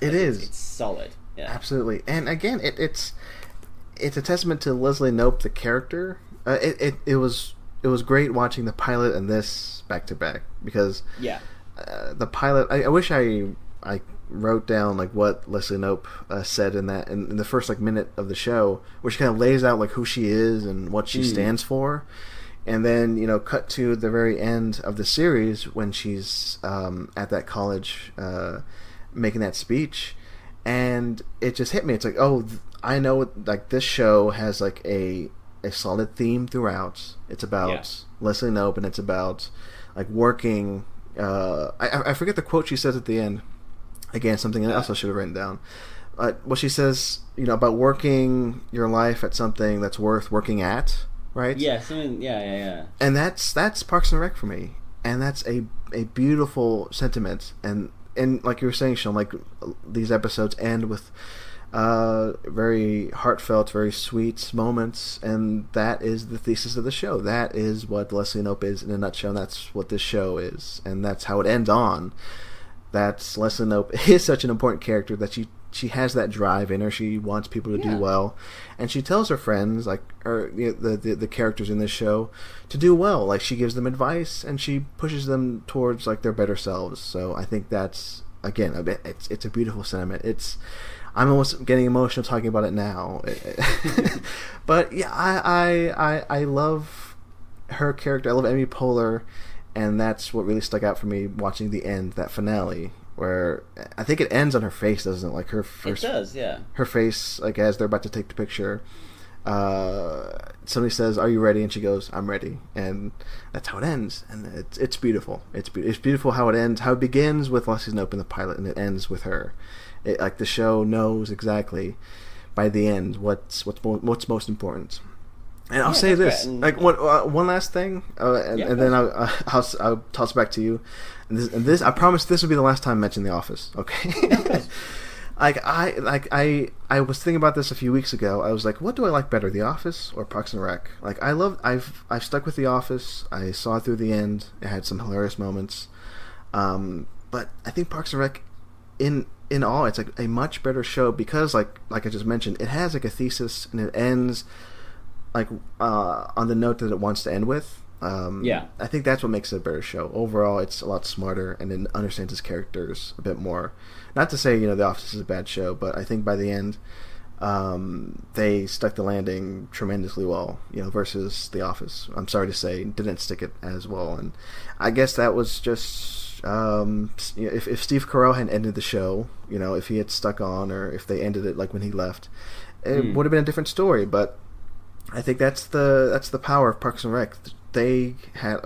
It is. It's solid. Yeah. Absolutely. And again, it's a testament to Leslie Knope, the character. It was great watching the pilot and this back to back, because the pilot. I wish I wrote down like what Leslie Knope said in the first like minute of the show, where she kind of lays out like who she is and what she stands for. And then, cut to the very end of the series when she's at that college making that speech. And it just hit me. It's like, I know like this show has like a solid theme throughout. It's about Leslie Knope, and it's about like working. I forget the quote she says at the end. Again, something else I should have written down. What she says, about working your life at something that's worth working at, right? Yeah, yeah. And that's Parks and Rec for me, and that's a beautiful sentiment. And like you were saying, Sean, like these episodes end with very heartfelt, very sweet moments, and that is the thesis of the show. That is what Leslie Knope is in a nutshell, and that's what this show is, and that's how it ends on. That's Leslie Knope is such an important character that she has that drive in her. She wants people to do well, and she tells her friends, like the characters in this show, to do well. Like she gives them advice, and she pushes them towards like their better selves. So I think that's, again, it's a beautiful sentiment. I'm almost getting emotional talking about it now. But yeah, I love her character. I love Amy Poehler, and that's what really stuck out for me watching the end, that finale, where I think it ends on her face, doesn't it? Like her first. It does, yeah. Her face, like as they're about to take the picture, somebody says, "Are you ready?" And she goes, "I'm ready," and that's how it ends. And it's beautiful. It's beautiful how it ends. How it begins with Leslie Knope in the pilot, and it ends with her. Like the show knows exactly by the end what's most important. And I'll say this, like one last thing, and then I'll toss it back to you. And this, I promise, this will be the last time I mention The Office. Okay. I was thinking about this a few weeks ago. I was like, what do I like better, The Office or Parks and Rec? Like I've stuck with The Office. I saw it through the end. It had some hilarious moments, but I think Parks and Rec, in all, it's like a much better show because like I just mentioned, it has like a thesis, and it ends like on the note that it wants to end with. I think that's what makes it a better show. Overall, it's a lot smarter, and it understands its characters a bit more. Not to say The Office is a bad show, but I think by the end, they stuck the landing tremendously well. Versus The Office, I'm sorry to say, didn't stick it as well. And I guess that was just if Steve Carell had ended the show, if he had stuck on, or if they ended it like when he left, it would have been a different story. But I think that's the power of Parks and Rec. They had,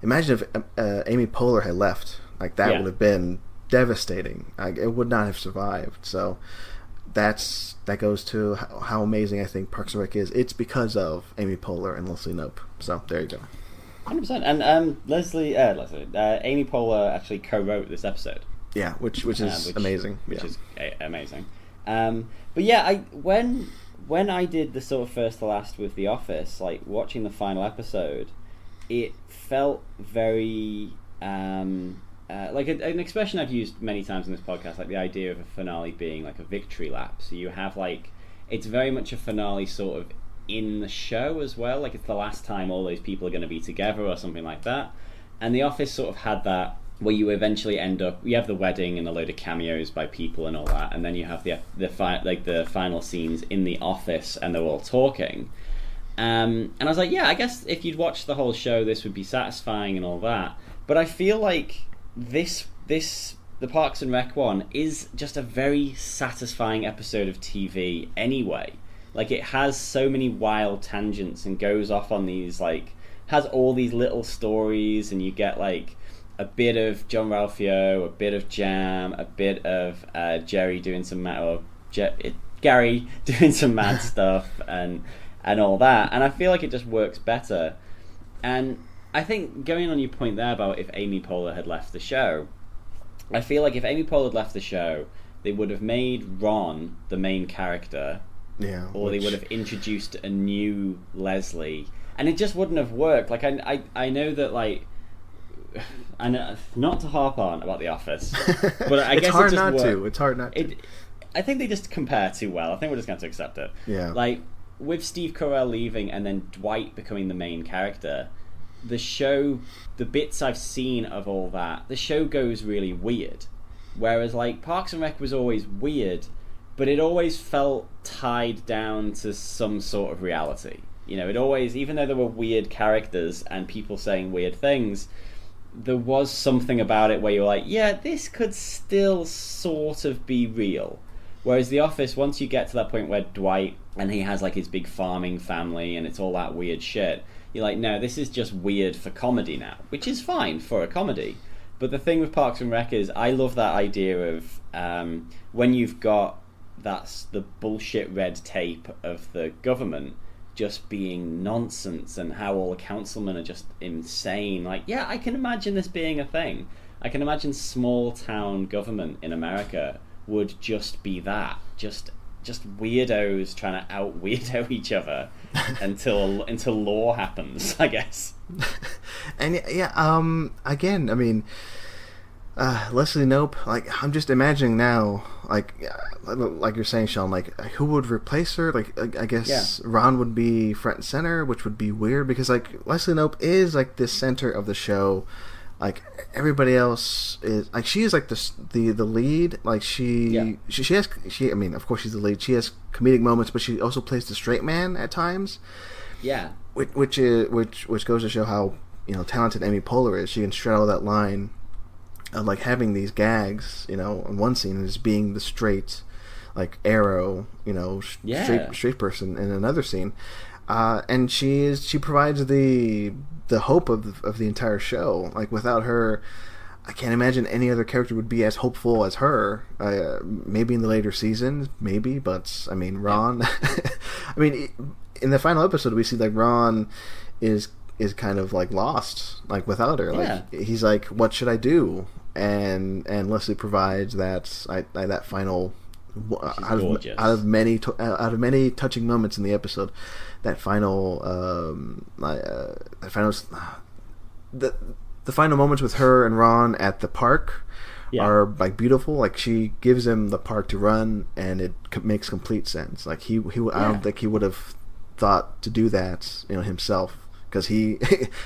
imagine if Amy Poehler had left. Like that would have been devastating. It would not have survived. So that goes to how amazing I think Parks and Rec is. It's because of Amy Poehler and Leslie Knope. So there you go. 100%. And Amy Poehler actually co-wrote this episode. Yeah, which is amazing. Which is amazing. But yeah, when I did the sort of first to last with The Office, like watching the final episode, it felt very like an expression I've used many times in this podcast, like the idea of a finale being like a victory lap. So you have it's very much a finale sort of in the show as well, like it's the last time all those people are going to be together or something like that. And The Office sort of had that, where you eventually end up, you have the wedding and a load of cameos by people and all that, and then you have the final scenes in the office and they're all talking. And I was like, yeah, I guess if you'd watched the whole show, this would be satisfying and all that. But I feel like the Parks and Rec one is just a very satisfying episode of TV anyway. Like it has so many wild tangents and goes off on these has all these little stories, and you get a bit of John Ralphio, a bit of Jam, a bit of Gary doing some Gary doing some mad stuff and all that, and I feel like it just works better. And I think, going on your point there about if Amy Poehler had left the show, I feel like if Amy Poehler had left the show, they would have made Ron the main character, they would have introduced a new Leslie, and it just wouldn't have worked. Like I know that I know, not to harp on about The Office, but I guess hard not to. It's hard not to. I think they just compare too well. I think we're just going to accept it. Yeah. With Steve Carell leaving and then Dwight becoming the main character, the show, the bits I've seen of all that, the show goes really weird. Whereas Parks and Rec was always weird, but it always felt tied down to some sort of reality. It always, even though there were weird characters and people saying weird things, there was something about it where you're like, yeah, this could still sort of be real. Whereas The Office, once you get to that point where Dwight and he has like his big farming family and it's all that weird shit, you're like, no, this is just weird for comedy now, which is fine for a comedy. But the thing with Parks and Rec is, I love that idea of when you've got that's the bullshit red tape of the government just being nonsense, and how all the councilmen are just insane. Like, yeah, I can imagine this being a thing. I can imagine small town government in America would just be that, just weirdos trying to out weirdo each other until law happens, I guess. And again, I mean, Leslie Knope, like, I'm just imagining now, like you're saying, Sean, like, who would replace her? Like, I guess Ron would be front and center, which would be weird because, like, Leslie Knope is like the center of the show. Like, everybody else is like, she is like the lead. Like, she I mean, of course she's the lead. She has comedic moments, but she also plays the straight man at times. Yeah, which goes to show how, you know, talented Amy Poehler is. She can straddle that line of, like, having these gags, you know, in one scene, and just being the straight, like, arrow, you know, straight person in another scene. And she provides the hope of the entire show. Like, without her, I can't imagine any other character would be as hopeful as her. Maybe in the later seasons, maybe, but I mean, Ron. I mean, in the final episode, we see, like, Ron is kind of, like, lost, like, without her. Like, he's like, what should I do? And Leslie provides that final. Out of many touching moments in the episode, the final moments with her and Ron at the park are, like, beautiful. Like, she gives him the park to run, and it makes complete sense. Like, I don't think he would have thought to do that, you know, himself, because he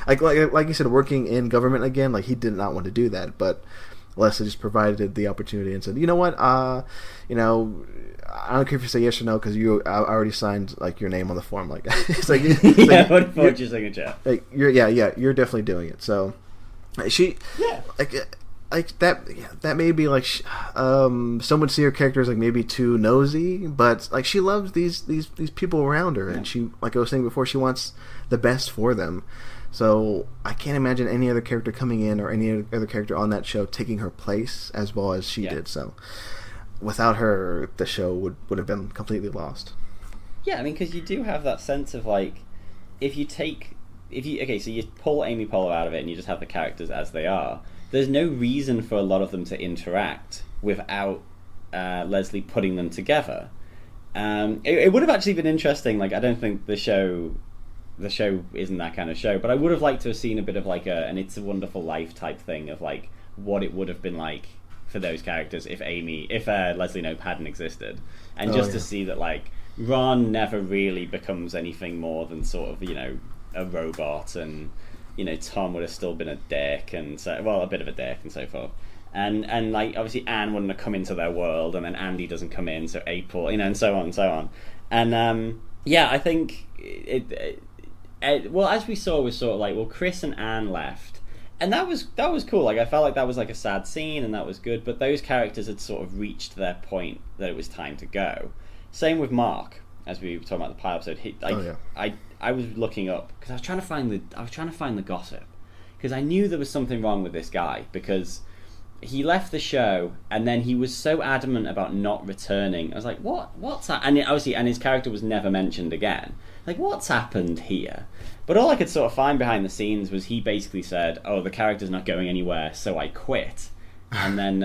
like you said, working in government again, like, he did not want to do that, but Leslie just provided the opportunity and said, you know what, you know, I don't care if you say yes or no, because I already signed, like, your name on the form. Like, it's like, what about your signature? Like, you're definitely doing it. So, like that may be, like, some would see her character as, like, maybe too nosy, but, like, she loves these people around her, and she, like I was saying before, she wants the best for them. So I can't imagine any other character coming in, or any other character on that show taking her place as well as she did. So without her, the show would have been completely lost. Yeah, I mean, because you do have that sense of, like, so you pull Amy Poehler out of it and you just have the characters as they are. There's no reason for a lot of them to interact without Leslie putting them together. It would have actually been interesting. Like, I don't think the show isn't that kind of show, but I would have liked to have seen a bit of, like, an It's a Wonderful Life type thing of, like, what it would have been like for those characters if Leslie Knope hadn't existed, and to see that, like, Ron never really becomes anything more than sort of, you know, a robot, and, you know, Tom would have still been a dick, and so, well, a bit of a dick and so forth, and like, obviously Anne wouldn't have come into their world, and then Andy doesn't come in, so April, you know, and so on and so on, and I think well, as we saw, was sort of like, well, Chris and Anne left, and that was cool. Like, I felt like that was, like, a sad scene, and that was good. But those characters had sort of reached their point that it was time to go. Same with Mark, as we were talking about the pilot episode. I was looking up because I was trying to find the gossip, because I knew there was something wrong with this guy, because he left the show and then he was so adamant about not returning. I was like, what's that? And his character was never mentioned again. Like, what's happened here? But all I could sort of find behind the scenes was he basically said, oh, the character's not going anywhere, so I quit. And then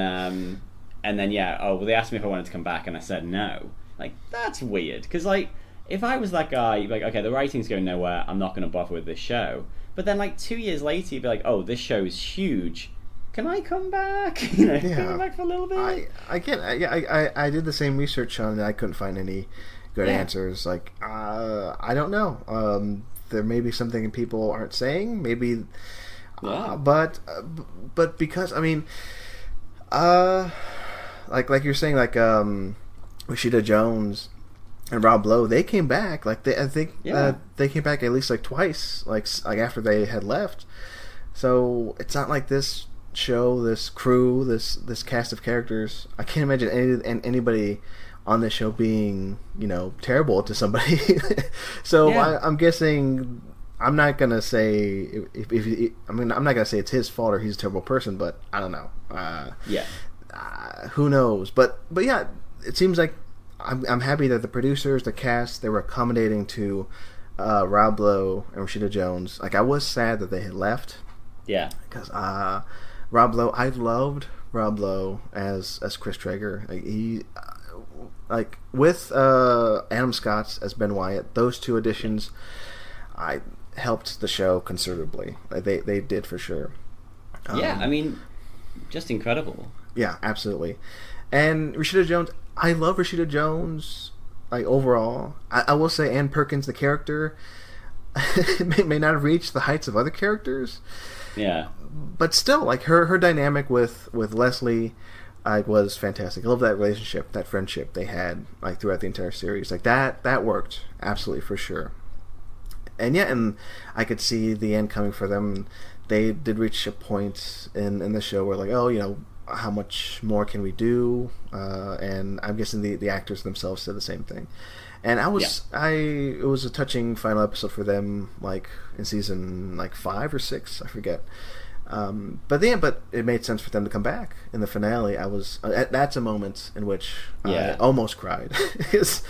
they asked me if I wanted to come back, and I said no. Like, that's weird, because, like, if I was that guy, like, okay, the writing's going nowhere, I'm not going to bother with this show. But then, like, 2 years later, you'd be like, oh, this show is huge. Can I come back? You know, come back for a little bit? I did the same research on it. I couldn't find any good answers. Like, I don't know. There may be something people aren't saying. Maybe, but because, I mean, like you're saying, like, Rashida Jones and Rob Lowe, they came back. Like, I think they came back at least, like, twice. Like after they had left. So it's not like this show, this crew, this cast of characters. I can't imagine anybody on this show being, terrible to somebody. So Yeah. I'm guessing. I'm not gonna say I'm not gonna say it's his fault or he's a terrible person, but I don't know. Yeah. Who knows? But yeah, it seems like I'm happy that the producers, the cast, they were accommodating to Rob Lowe and Rashida Jones. Like, I was sad that they had left. Yeah. Because Rob Lowe, I loved Rob Lowe as Chris Traeger. Like, he with Adam Scott as Ben Wyatt. Those two additions, I helped the show considerably. Like, they did for sure. Yeah, I mean, just incredible. Yeah, absolutely. And Rashida Jones, I love Rashida Jones. Like, overall, I will say Ann Perkins, the character, may not have reached the heights of other characters. Yeah. But still, like, her dynamic with Leslie, was fantastic. I love that relationship, that friendship they had, like, throughout the entire series. Like, that worked absolutely for sure. And yeah, and I could see the end coming for them. They did reach a point in the show where, like, oh, how much more can we do? And I'm guessing the actors themselves said the same thing. And it was a touching final episode for them, like in season 5 or 6, I forget. But it made sense for them to come back in the finale. That's a moment in which I almost cried, because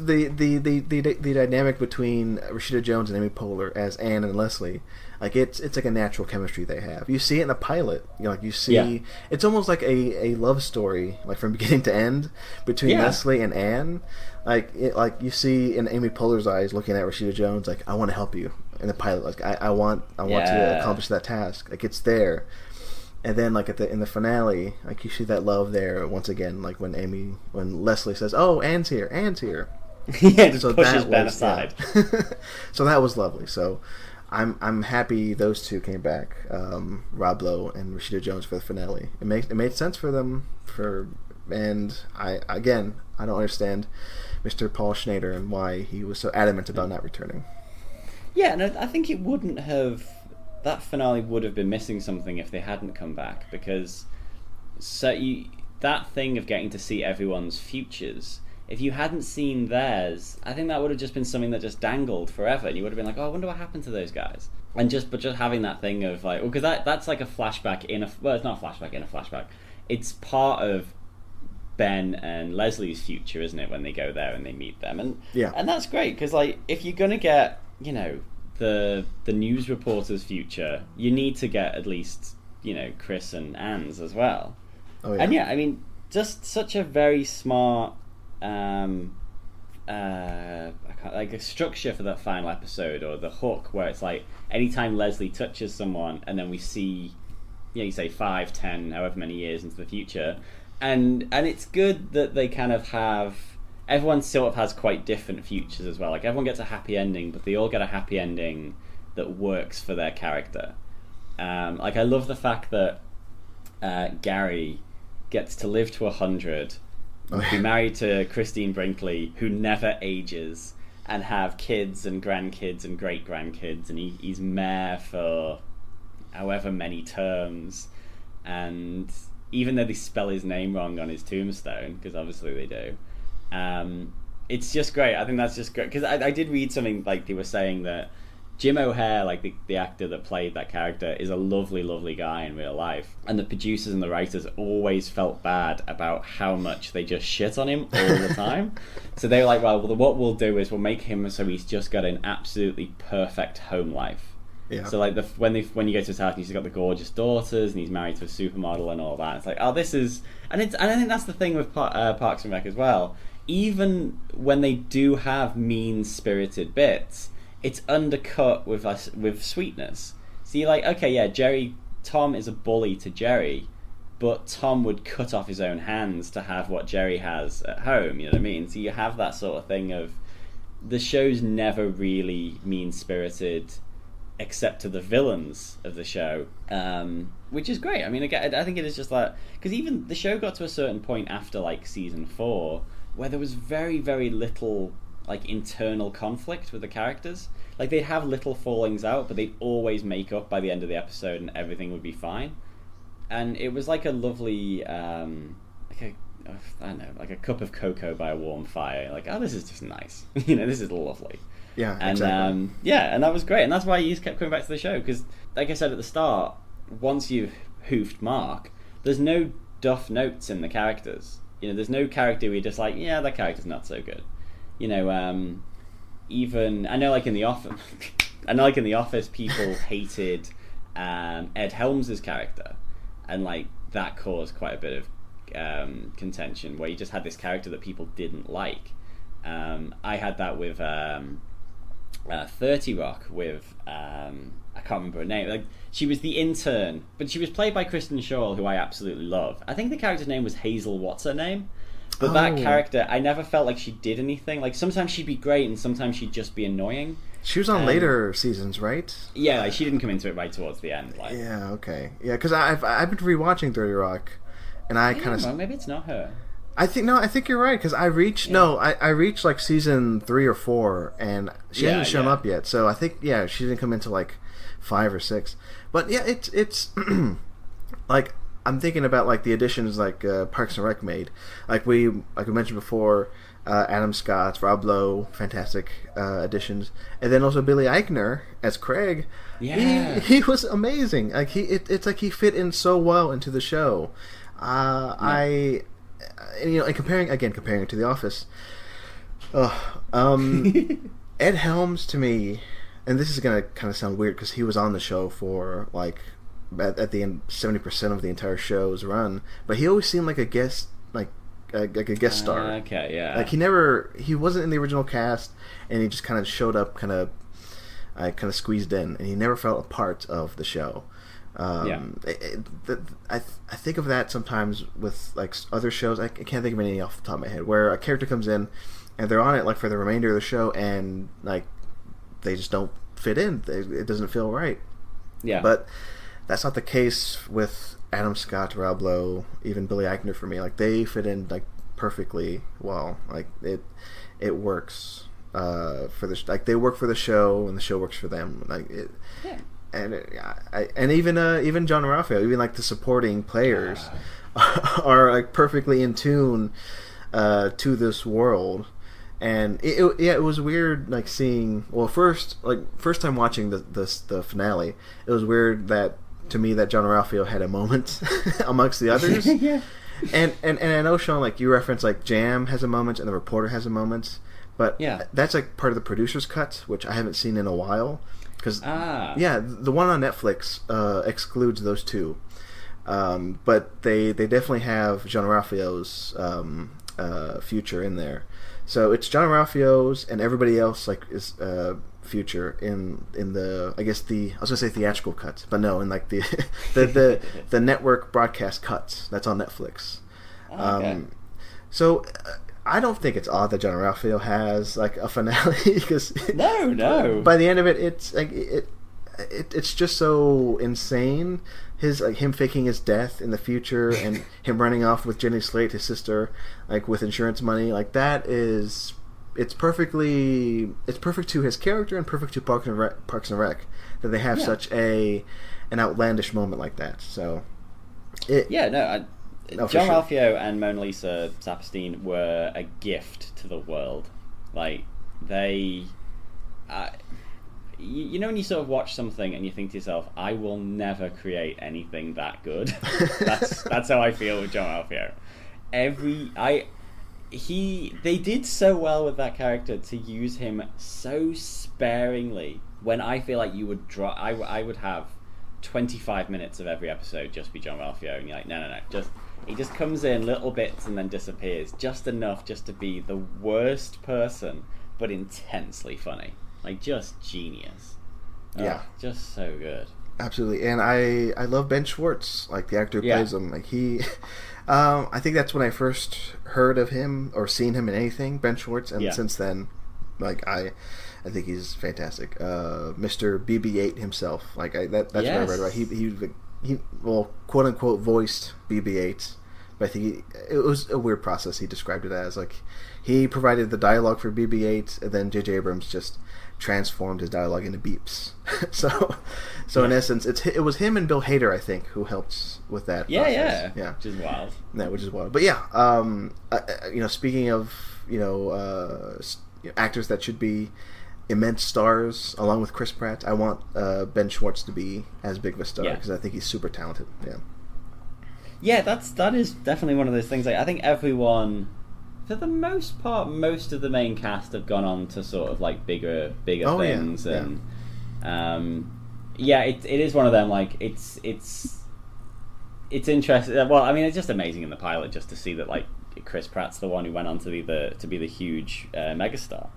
the dynamic between Rashida Jones and Amy Poehler as Anne and Leslie, like, it's like a natural chemistry they have. You see it in the pilot. You see it's almost like a love story, like, from beginning to end between Leslie and Anne. Like you see in Amy Poehler's eyes looking at Rashida Jones, like, I want to help you. In the pilot, like, I want to accomplish that task. Like, it's there. And then, like, in the finale, like, you see that love there once again. Like, when Leslie says, "Oh, Anne's here," Yeah, just pushes Ben aside. So that was lovely. So I'm happy those two came back, Rob Lowe and Rashida Jones, for the finale. It made sense for them and I don't understand Mr. Paul Schneider and why he was so adamant about not returning. Yeah, and I think it wouldn't have... That finale would have been missing something if they hadn't come back, because that thing of getting to see everyone's futures, if you hadn't seen theirs, I think that would have just been something that just dangled forever, and you would have been like, oh, I wonder what happened to those guys. And just having that thing of, like... Because that's like a flashback in a... Well, it's not a flashback in a flashback. It's part of Ben and Leslie's future, isn't it, when they go there and they meet them. And that's great, because, like, if you're going to get... the news reporter's future, you need to get at least, Chris and Anne's as well. Oh, yeah. And yeah, I mean, just such a very smart like a structure for that final episode, or the hook, where it's like anytime Leslie touches someone and then we see, you say 5, 10, however many years into the future, and it's good that they kind of have... Everyone sort of has quite different futures as well. Like, everyone gets a happy ending, but they all get a happy ending that works for their character. Like, I love the fact that Gary gets to live to 100, be married to Christine Brinkley, who never ages, and have kids and grandkids and great-grandkids, and he's mayor for however many terms. And even though they spell his name wrong on his tombstone, because obviously they do, it's just great. I think that's just great, because I did read something, like, they were saying that Jim O'Hare, like the actor that played that character, is a lovely guy in real life, and the producers and the writers always felt bad about how much they just shit on him all the time. So they were like, well, what we'll do is we'll make him so he's just got an absolutely perfect home life. Yeah. So, like, when you go to his house, he's got the gorgeous daughters, and he's married to a supermodel and all that. It's like, oh, this is... And I think that's the thing with Parks and Rec as well. Even when they do have mean-spirited bits, it's undercut with sweetness. So you're like, okay, yeah, Tom is a bully to Jerry, but Tom would cut off his own hands to have what Jerry has at home, you know what I mean? So you have that sort of thing of... The show's never really mean-spirited, except to the villains of the show, which is great. I mean, again, I think it is just like... Because even the show got to a certain point after, like, season 4... where there was very, very little, like, internal conflict with the characters. Like, they'd have little fallings out, but they'd always make up by the end of the episode and everything would be fine. And it was like a lovely, I don't know, like a cup of cocoa by a warm fire. Like, oh, this is just nice. This is lovely. Yeah, and exactly. and that was great, and that's why you just kept coming back to the show because, like I said at the start, once you've hoofed Mark, there's no duff notes in the characters. There's no character where you're just like, yeah, that character's not so good. Even I know, like in the office, people hated Ed Helms' character, and like that caused quite a bit of contention where you just had this character that people didn't like. I had that with 30 Rock with I can't remember her name. Like, she was the intern, but she was played by Kristen Shaw, who I absolutely love. I think the character's name was Hazel. What's her name? But that character, I never felt like she did anything. Like, sometimes she'd be great, and sometimes she'd just be annoying. She was on later seasons, right? Yeah, like, she didn't come into it right towards the end. Like. Yeah, okay. Yeah, because I've been rewatching 30 Rock, and I kind of... Maybe it's not her. I think you're right, because I reached like season 3 or 4, and she hasn't shown up yet. So I think she didn't come into like 5 or 6. But yeah, it's like I'm thinking about like the additions like Parks and Rec made. Like we mentioned before, Adam Scott, Rob Lowe, fantastic additions, and then also Billy Eichner as Craig. Yeah, he was amazing. Like it's like he fit in so well into the show. And comparing it to The Office, Ed Helms to me, and this is gonna kind of sound weird because he was on the show for like at the end 70% of the entire show's run, but he always seemed like a guest, like a guest star. Okay, yeah. Like he wasn't in the original cast, and he just kind of showed up, kind of squeezed in, and he never felt a part of the show. I think of that sometimes with like other shows. I can't think of any off the top of my head where a character comes in and they're on it like for the remainder of the show, and like they just don't fit in. It doesn't feel right. Yeah, but that's not the case with Adam Scott, Rob Lowe, even Billy Eichner for me. Like they fit in like perfectly well. Like it works for like they work for the show and the show works for them. Like it. Yeah. And even John Ralphio, even like the supporting players, are like perfectly in tune to this world, and it was weird like seeing. Well, first time watching the finale, it was weird that to me that John Ralphio had a moment amongst the others. Yeah. And I know, Sean, like you referenced like Jam has a moment and the reporter has a moment, but that's like part of the producer's cut, which I haven't seen in a while. Because the one on Netflix excludes those two, but they definitely have John Ralphio's future in there. So it's John Ralphio's and everybody else like is future in the I was gonna say theatrical cut, but no, in like the network broadcast cuts that's on Netflix. Okay. So. I don't think it's odd that John Ralphio has like a finale because no. By the end of it, it's like it's just so insane. His like him faking his death in the future and him running off with Jenny Slate, his sister, like with insurance money. Like that is it's perfect to his character and perfect to Parks and Rec that they have such an outlandish moment like that. So John Ralphio and Mona Lisa Saperstein were a gift to the world. Like they, when you sort of watch something and you think to yourself, "I will never create anything that good." that's how I feel with John Ralphio. They did so well with that character to use him so sparingly. When I feel like you would I would have 25 minutes of every episode just be John Ralphio, and you're like, no, he just comes in little bits and then disappears, just enough just to be the worst person, but intensely funny. Like, just genius. Yeah. Just so good. Absolutely. And I love Ben Schwartz, like the actor who plays him. Like he, I think that's when I first heard of him or seen him in anything, Ben Schwartz, and since then, like I think he's fantastic. Mr. BB-8 himself, like that's what I read about. He quote unquote voiced BB-8, but I think it was a weird process. He described it as like he provided the dialogue for BB-8, and then J.J. Abrams just transformed his dialogue into beeps. So in essence, it was him and Bill Hader, I think, who helped with that. Yeah, process. Which is wild. Yeah, which is wild. But yeah, speaking of actors that should be immense stars, along with Chris Pratt, I want Ben Schwartz to be as big of a star because I think he's super talented. Yeah. Yeah, that is definitely one of those things. Like, I think everyone, for the most part, most of the main cast have gone on to sort of like bigger things, and it is one of them. Like, it's interesting. Well, I mean, it's just amazing in the pilot just to see that like Chris Pratt's the one who went on to be the huge megastar.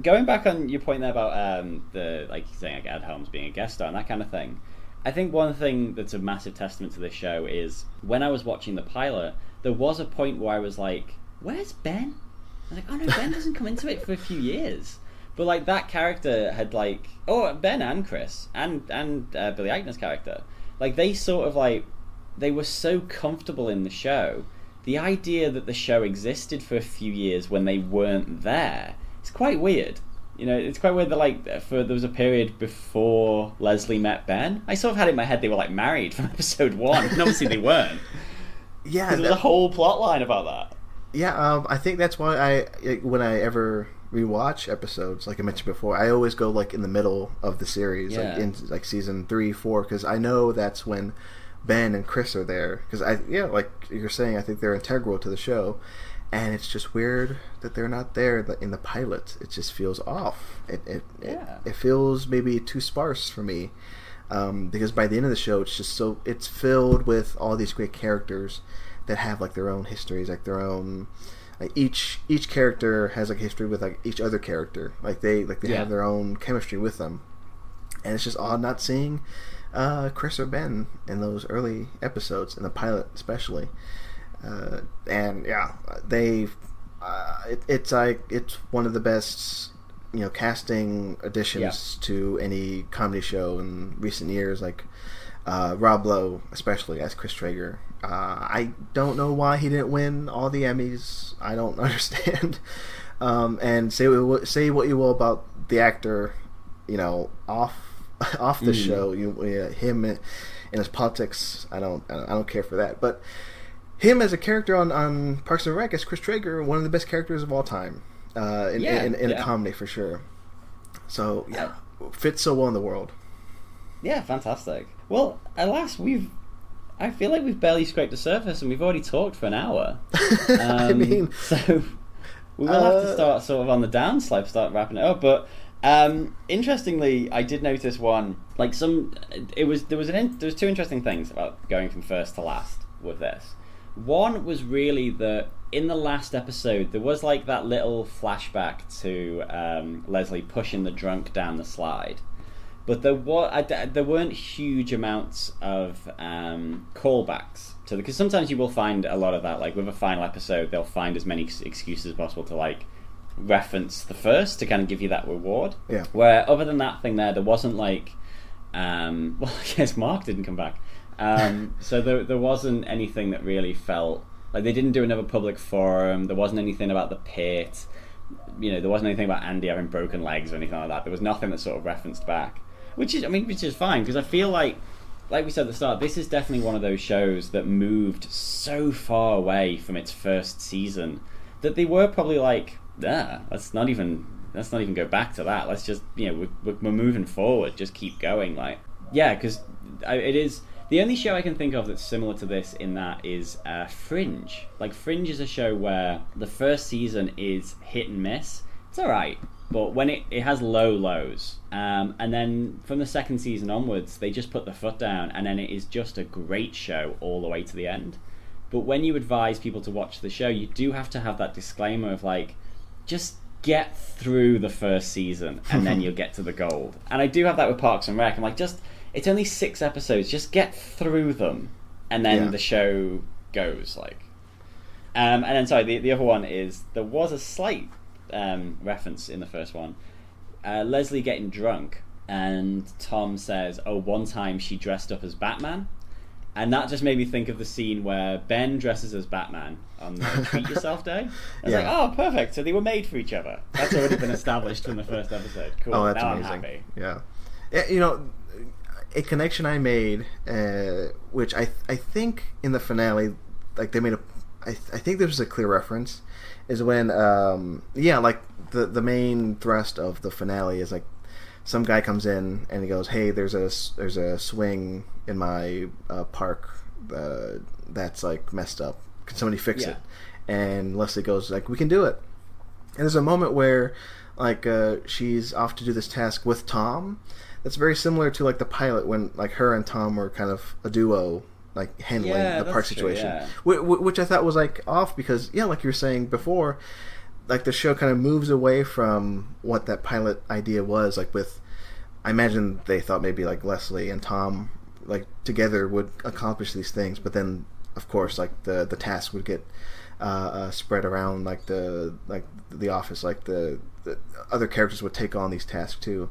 Going back on your point there about the like saying like Ed Helms being a guest star and that kind of thing. I think one thing that's a massive testament to this show is when I was watching the pilot, there was a point where I was like, where's Ben? I was like, oh no, Ben doesn't come into it for a few years. But like that character had like, Ben and Chris and Billy Eichner's character, like they sort of like, they were so comfortable in the show. The idea that the show existed for a few years when they weren't there, it's quite weird. You know, it's quite weird that like there was a period before Leslie met Ben. I sort of had it in my head they were like married from episode 1, and obviously they weren't. Yeah, there was a whole plot line about that. Yeah, I think that's why when I ever rewatch episodes, like I mentioned before, I always go like in the middle of the series, like in like season 3, 4, because I know that's when Ben and Chris are there. Because like you're saying, I think they're integral to the show. And it's just weird that they're not there in the pilot. It just feels off. It feels maybe too sparse for me, because by the end of the show, it's filled with all these great characters that have like their own histories, like their own. Like each character has like a history with like each other character. Like they have their own chemistry with them, and it's just odd not seeing Chris or Ben in those early episodes, in the pilot especially. It's one of the best casting additions to any comedy show in recent years. Like Rob Lowe, especially as Chris Traeger. I don't know why he didn't win all the Emmys. I don't understand. And say what you will about the actor, off the show. Him and his politics. I don't care for that, but. Him as a character on Parks and Rec as Chris Traeger, one of the best characters of all time in a comedy for sure. So fits so well in the world. Yeah, fantastic. Well, alas, I feel like we've barely scraped the surface, and we've already talked for an hour. I mean, so we will have to start sort of on the downslope, start wrapping it up. But interestingly, I did notice one like there was two interesting things about going from first to last with this. One was really that in the last episode there was like that little flashback to Leslie pushing the drunk down the slide, but there weren't huge amounts of callbacks to because sometimes you will find a lot of that, like with a final episode they'll find as many excuses as possible to like reference the first to kind of give you that reward. Yeah. Where other than that thing there wasn't like I guess Mark didn't come back. So there wasn't anything that really felt like they didn't do another public forum. There wasn't anything about the pit. There wasn't anything about Andy having broken legs or anything like that. There was nothing that sort of referenced back, which is fine because I feel like we said at the start, this is definitely one of those shows that moved so far away from its first season that they were probably like, let's not even go back to that. Let's just we're moving forward. Just keep going. Because it is. The only show I can think of that's similar to this in that is Fringe. Like, Fringe is a show where the first season is hit and miss. It's alright, but when it has low lows. And then from the second season onwards, they just put the foot down, and then it is just a great show all the way to the end. But when you advise people to watch the show, you do have to have that disclaimer of, like, just get through the first season, and then you'll get to the gold. And I do have that with Parks and Rec. I'm like, it's only 6 episodes. Just get through them, and then the show goes and then sorry, the other one is there was a slight reference in the first one. Leslie getting drunk, and Tom says, "Oh, one time she dressed up as Batman," And that just made me think of the scene where Ben dresses as Batman on the Treat Yourself Day. I was like, oh, perfect. So they were made for each other. That's already been established from the first episode. Cool. Oh, that's now amazing. I'm happy. Yeah. You know, a connection I made, which I think in the finale, like they made I think there was a clear reference, is when, like the main thrust of the finale is like some guy comes in and he goes, hey, there's a swing in my park that's like messed up. Can somebody fix it? And Leslie goes like, we can do it. And there's a moment where like she's off to do this task with Tom. That's very similar to like the pilot when like her and Tom were kind of a duo, like handling the park situation, which I thought was like off because like you were saying before, like the show kind of moves away from what that pilot idea was. Like with, I imagine they thought maybe like Leslie and Tom like together would accomplish these things, but then of course like the task would get spread around like the office, like the other characters would take on these tasks too.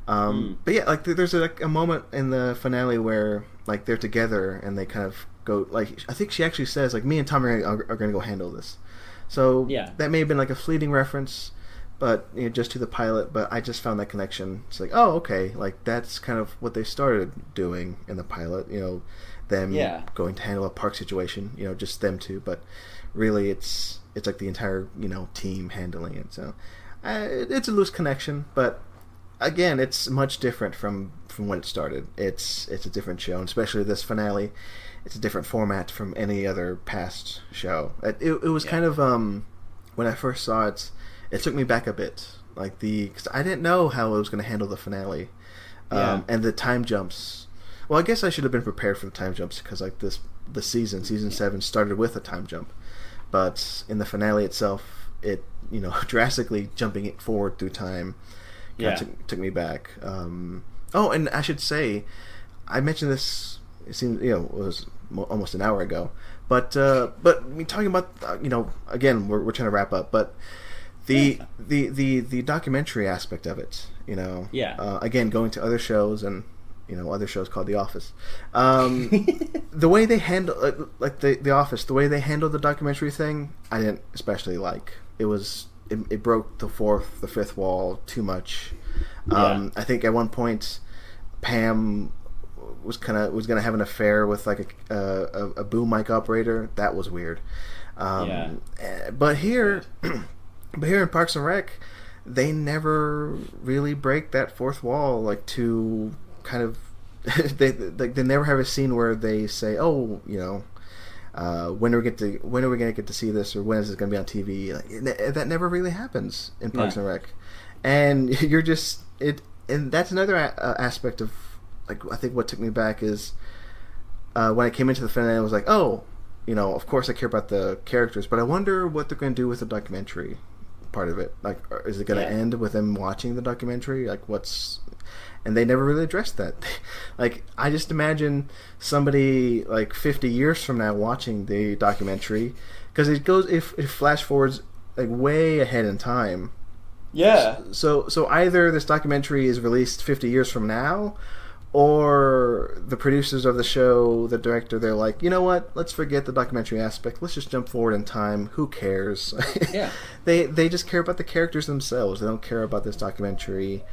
But yeah, like there's a moment in the finale where like they're together and they kind of go like, I think she actually says like, me and Tom are going to go handle this. So that may have been like a fleeting reference, but just to the pilot. But I just found that connection. It's like, oh, okay, like that's kind of what they started doing in the pilot. Them going to handle a park situation. Just them two. But really, it's like the entire team handling it. So it's a loose connection, but. Again, it's much different from when it started. It's a different show, and especially this finale. It's a different format from any other past show. It was kind of when I first saw it, it took me back a bit. Like because I didn't know how it was going to handle the finale, and the time jumps. Well, I guess I should have been prepared for the time jumps because like the season 7 started with a time jump, but in the finale itself, it drastically jumping it forward through time. Took me back. Oh, and I should say, I mentioned this. It seems it was almost an hour ago. But talking about again, we're trying to wrap up. But the documentary aspect of it, again, going to other shows and other shows called The Office. The way they handle like the Office, the way they handled the documentary thing, I didn't especially like. It broke the fifth wall too much. I think at one point Pam was gonna have an affair with like a boom mic operator. That was weird. But here in Parks and Rec, they never really break that fourth wall. Like to kind of they never have a scene where they say, oh, when are we gonna get to see this, or when is it gonna be on TV? Like, that never really happens in Parks and Rec, and you're just it. And that's another aspect of like I think what took me back is when I came into the finale, I was like, oh, of course I care about the characters, but I wonder what they're gonna do with the documentary part of it. Like, is it gonna end with them watching the documentary? Like, and they never really addressed that. Like, I just imagine somebody like 50 years from now watching the documentary, because it flash forwards like way ahead in time. Yeah. So either this documentary is released 50 years from now, or the producers of the show, the director, they're like, you know what? Let's forget the documentary aspect. Let's just jump forward in time. Who cares? Yeah. They just care about the characters themselves. They don't care about this documentary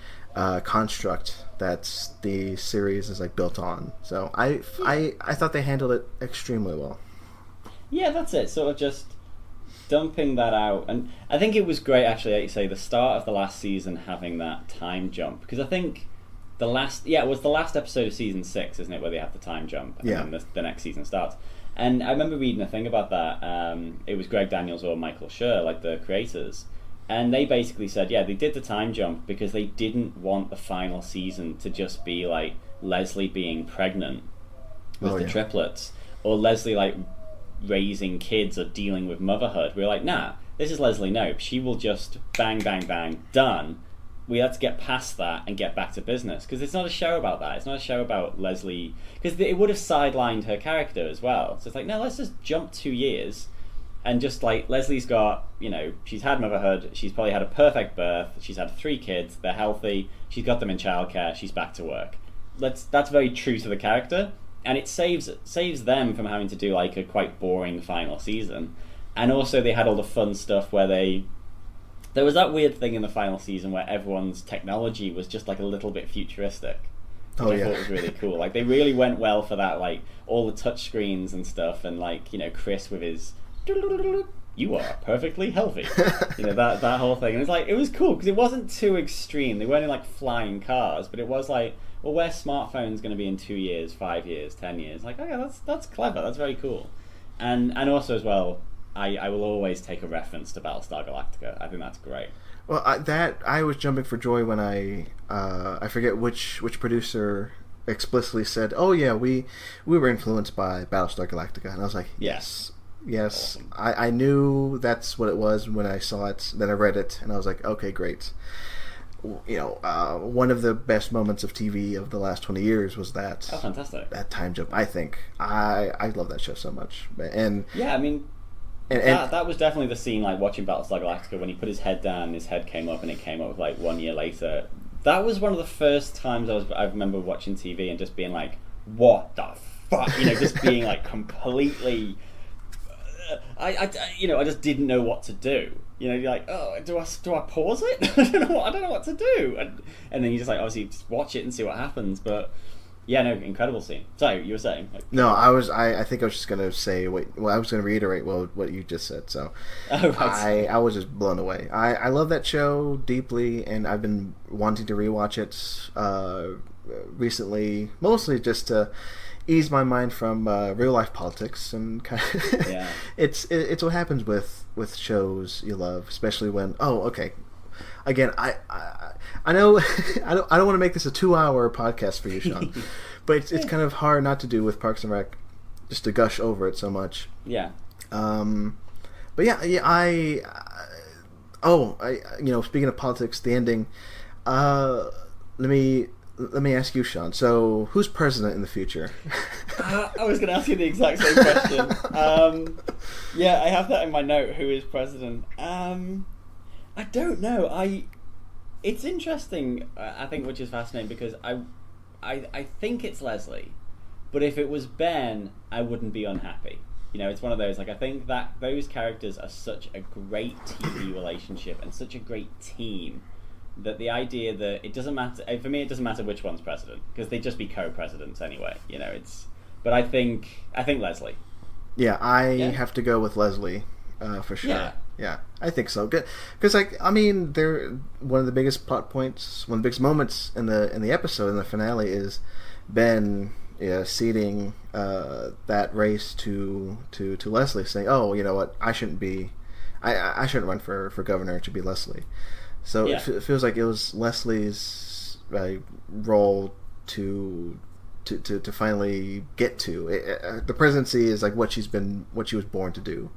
construct that the series is like built on. So I thought they handled it extremely well. Yeah, that's it. Sort of just dumping that out, and I think it was great actually. Like you say, the start of the last season having that time jump, because I think it was the last episode of season 6, isn't it, where they have the time jump, and then the next season starts. And I remember reading a thing about that. It was Greg Daniels or Michael Schur, like the creators. And they basically said, they did the time jump because they didn't want the final season to just be like Leslie being pregnant with the triplets, or Leslie like raising kids or dealing with motherhood. We were like, nah, this is Leslie Knope. She will just bang, bang, bang, done. We have to get past that and get back to business, because it's not a show about that. It's not a show about Leslie, because it would have sidelined her character as well. So it's like, no, let's just jump 2 years. And just like Leslie's got, she's had motherhood, she's probably had a perfect birth, she's had 3 kids, they're healthy, she's got them in childcare, she's back to work. That's very true to the character, and it saves them from having to do like a quite boring final season. And also they had all the fun stuff where there was that weird thing in the final season where everyone's technology was just like a little bit futuristic, which I thought was really cool. Like they really went well for that, like all the touch screens and stuff, and like, you know, Chris with his "you are perfectly healthy," you know, that whole thing. And it's like, it was cool because it wasn't too extreme. They weren't in like flying cars, but it was like, well, where's smartphones going to be in 2 years, 5 years, 10 years? Like, okay, that's clever. That's very cool. And also as well, I will always take a reference to Battlestar Galactica. I think that's great. Well, I was jumping for joy when I forget which producer explicitly said, "Oh yeah, we were influenced by Battlestar Galactica," and I was like, yes. Awesome. I knew that's what it was when I saw it. Then I read it, and I was like, okay, great. You know, one of the best moments of TV of the last 20 years was that. Oh, fantastic! That time jump. I think I love that show so much, and yeah, I mean. That was definitely the scene, like watching Battlestar Galactica, when he put his head down, his head came up, and it came up like 1 year later. That was one of the first times I remember watching TV and just being like, what the fuck? You know, just being like completely... I just didn't know what to do. You know, you're like, oh, do I pause it? I don't know what to do. And then you just like, obviously, just watch it and see what happens, but... Yeah, no, incredible scene. Sorry, you were saying. No, I think I was just gonna say. I was gonna reiterate what you just said. So, I was just blown away. I love that show deeply, and I've been wanting to rewatch it recently, mostly just to ease my mind from real life politics and kind of. Yeah. It's what happens with shows you love, especially when Again, I know I don't want to make this a 2-hour podcast for you, Sean, but it's kind of hard not to do with Parks and Rec, just to gush over it so much. Yeah. But yeah, speaking of politics, the ending. Let me ask you, Sean. So, who's president in the future? I was going to ask you the exact same question. Yeah, I have that in my note. Who is president? I don't know. It's interesting. I think, which is fascinating, because I think it's Leslie, but if it was Ben, I wouldn't be unhappy. You know, it's one of those, like, I think that those characters are such a great TV relationship and such a great team that the idea that it doesn't matter, for me, it doesn't matter which one's president, because they'd just be co-presidents anyway. You know, but I think Leslie. Yeah, I have to go with Leslie, for sure. Yeah, I think so. Good, because they're one of the biggest plot points, one of the biggest moments in the episode, in the finale, is Ben ceding that race to Leslie, saying, "Oh, you know what? I shouldn't run for governor. It should be Leslie." So it feels like it was Leslie's role to finally get to. The presidency is like what she was born to do.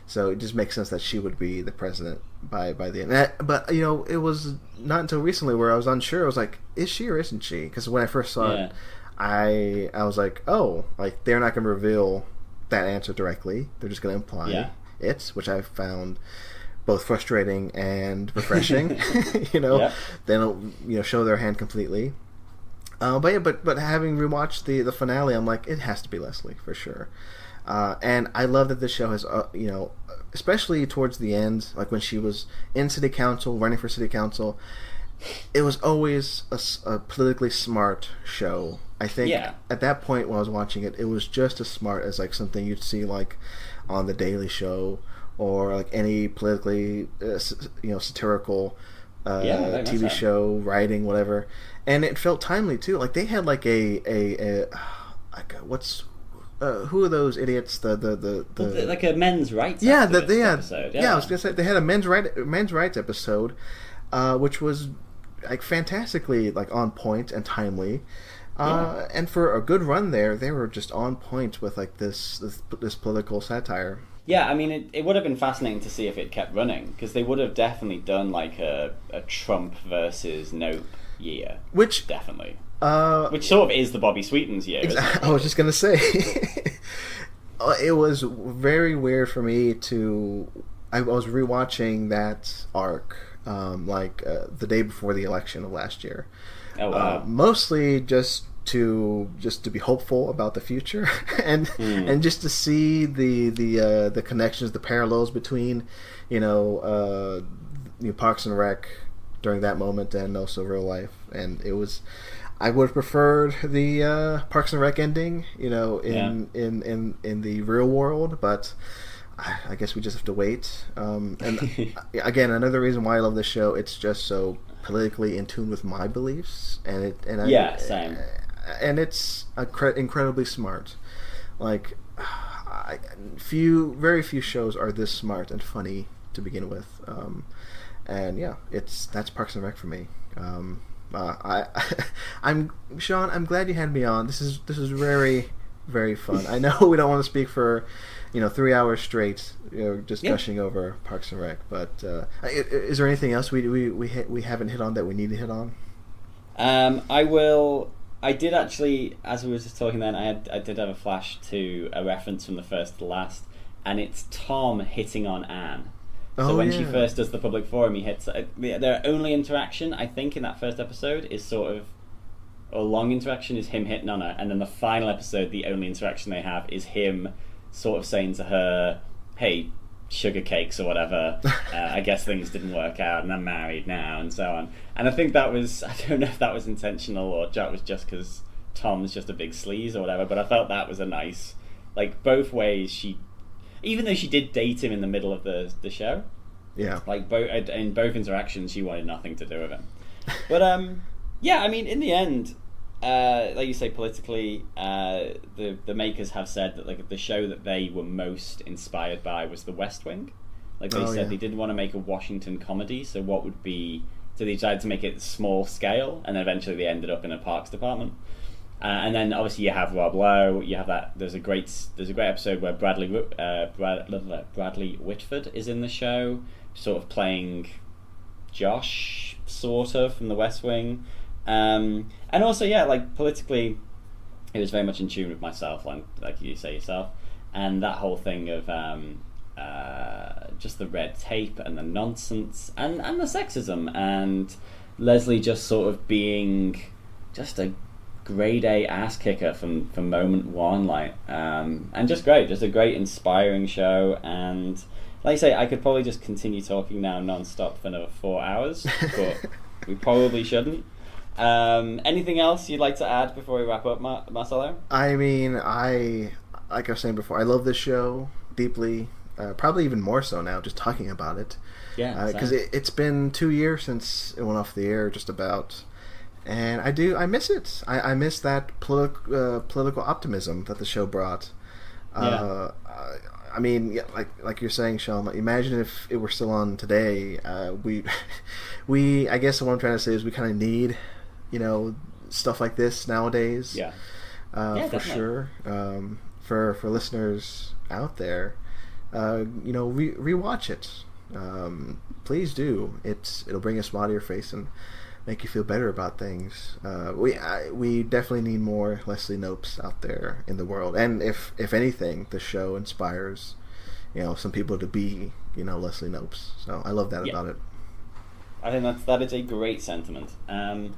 So it just makes sense that she would be the president by the end. But, it was not until recently where I was unsure. I was like, is she or isn't she? Because when I first saw it, I was like, oh, like they're not going to reveal that answer directly. They're just going to imply it, which I found both frustrating and refreshing. They don't show their hand completely. But having rewatched the finale, I'm like, it has to be Leslie for sure. And I love that this show has, especially towards the end, like when she was in city council, running for city council, it was always a politically smart show. I think at that point when I was watching it, it was just as smart as like something you'd see like on The Daily Show or like any politically, satirical TV show, writing, whatever. And it felt timely too. Like they had like who are those idiots? Like a men's rights episode. I was gonna say they had a men's rights episode, which was like fantastically like on point and timely, and for a good run there, they were just on point with like this political satire. Yeah, I mean, it would have been fascinating to see if it kept running, because they would have definitely done like a Trump versus Nope year, which definitely. Which sort of is the Bobby Sweetens year. I was just going to say. It was very weird for me I was rewatching that arc the day before the election of last year. Oh, wow. Mostly just to be hopeful about the future, and just to see the connections, the parallels between Parks and Rec during that moment and also real life. And it was, I would have preferred the Parks and Rec ending, in the real world, but I guess we just have to wait. And again, another reason why I love this show, it's just so politically in tune with my beliefs, same. And it's incredibly smart. Like, very few shows are this smart and funny to begin with. And yeah, that's Parks and Rec for me. I'm Sean. I'm glad you had me on. This is very, very fun. I know we don't want to speak for 3 hours straight, just gushing over Parks and Rec. But is there anything else we haven't hit on that we need to hit on? I did actually, as we were just talking then, I did have a flash to a reference from the first to last, and it's Tom hitting on Anne. So when she first does the public forum, he hits... Their only interaction, I think, in that first episode is sort of... a long interaction is him hitting on her, and then the final episode, the only interaction they have is him sort of saying to her, hey, sugar cakes or whatever, I guess things didn't work out and I'm married now, and so on. And I think that was... I don't know if that was intentional or that was just because Tom's just a big sleaze or whatever, but I felt that was a nice... Like, both ways she... Even though she did date him in the middle of the show, like in both interactions, she wanted nothing to do with him. But I mean, in the end, like you say, politically, the makers have said that like the show that they were most inspired by was The West Wing. Like they said, they didn't want to make a Washington comedy, so what would be? So they decided to make it small scale, and then eventually they ended up in a parks department. And then obviously you have Rob Lowe. You have that. There's a great episode where Bradley Whitford is in the show, sort of playing Josh, sort of from The West Wing, and also like politically, it was very much in tune with myself, like you say yourself, and that whole thing of just the red tape and the nonsense and the sexism, and Leslie just sort of being just a grade A ass kicker from moment one, and just a great inspiring show. And like I say, I could probably just continue talking now non-stop for another 4 hours, but we probably shouldn't. Anything else you'd like to add before we wrap up, Marcelo? I mean, like I was saying before, I love this show deeply, probably even more so now just talking about it, because it's been 2 years since it went off the air, just about. And I miss it. I miss that political optimism that the show brought. I mean, like you're saying, Sean. Imagine if it were still on today. We I guess what I'm trying to say is we kind of need, stuff like this nowadays. For sure. For listeners out there, rewatch it. Please do. It'll bring a smile to your face and make you feel better about things. We definitely need more Leslie Knopes out there in the world, and if anything, the show inspires, some people to be, Leslie Knopes. So I love that about it. I think that is a great sentiment. I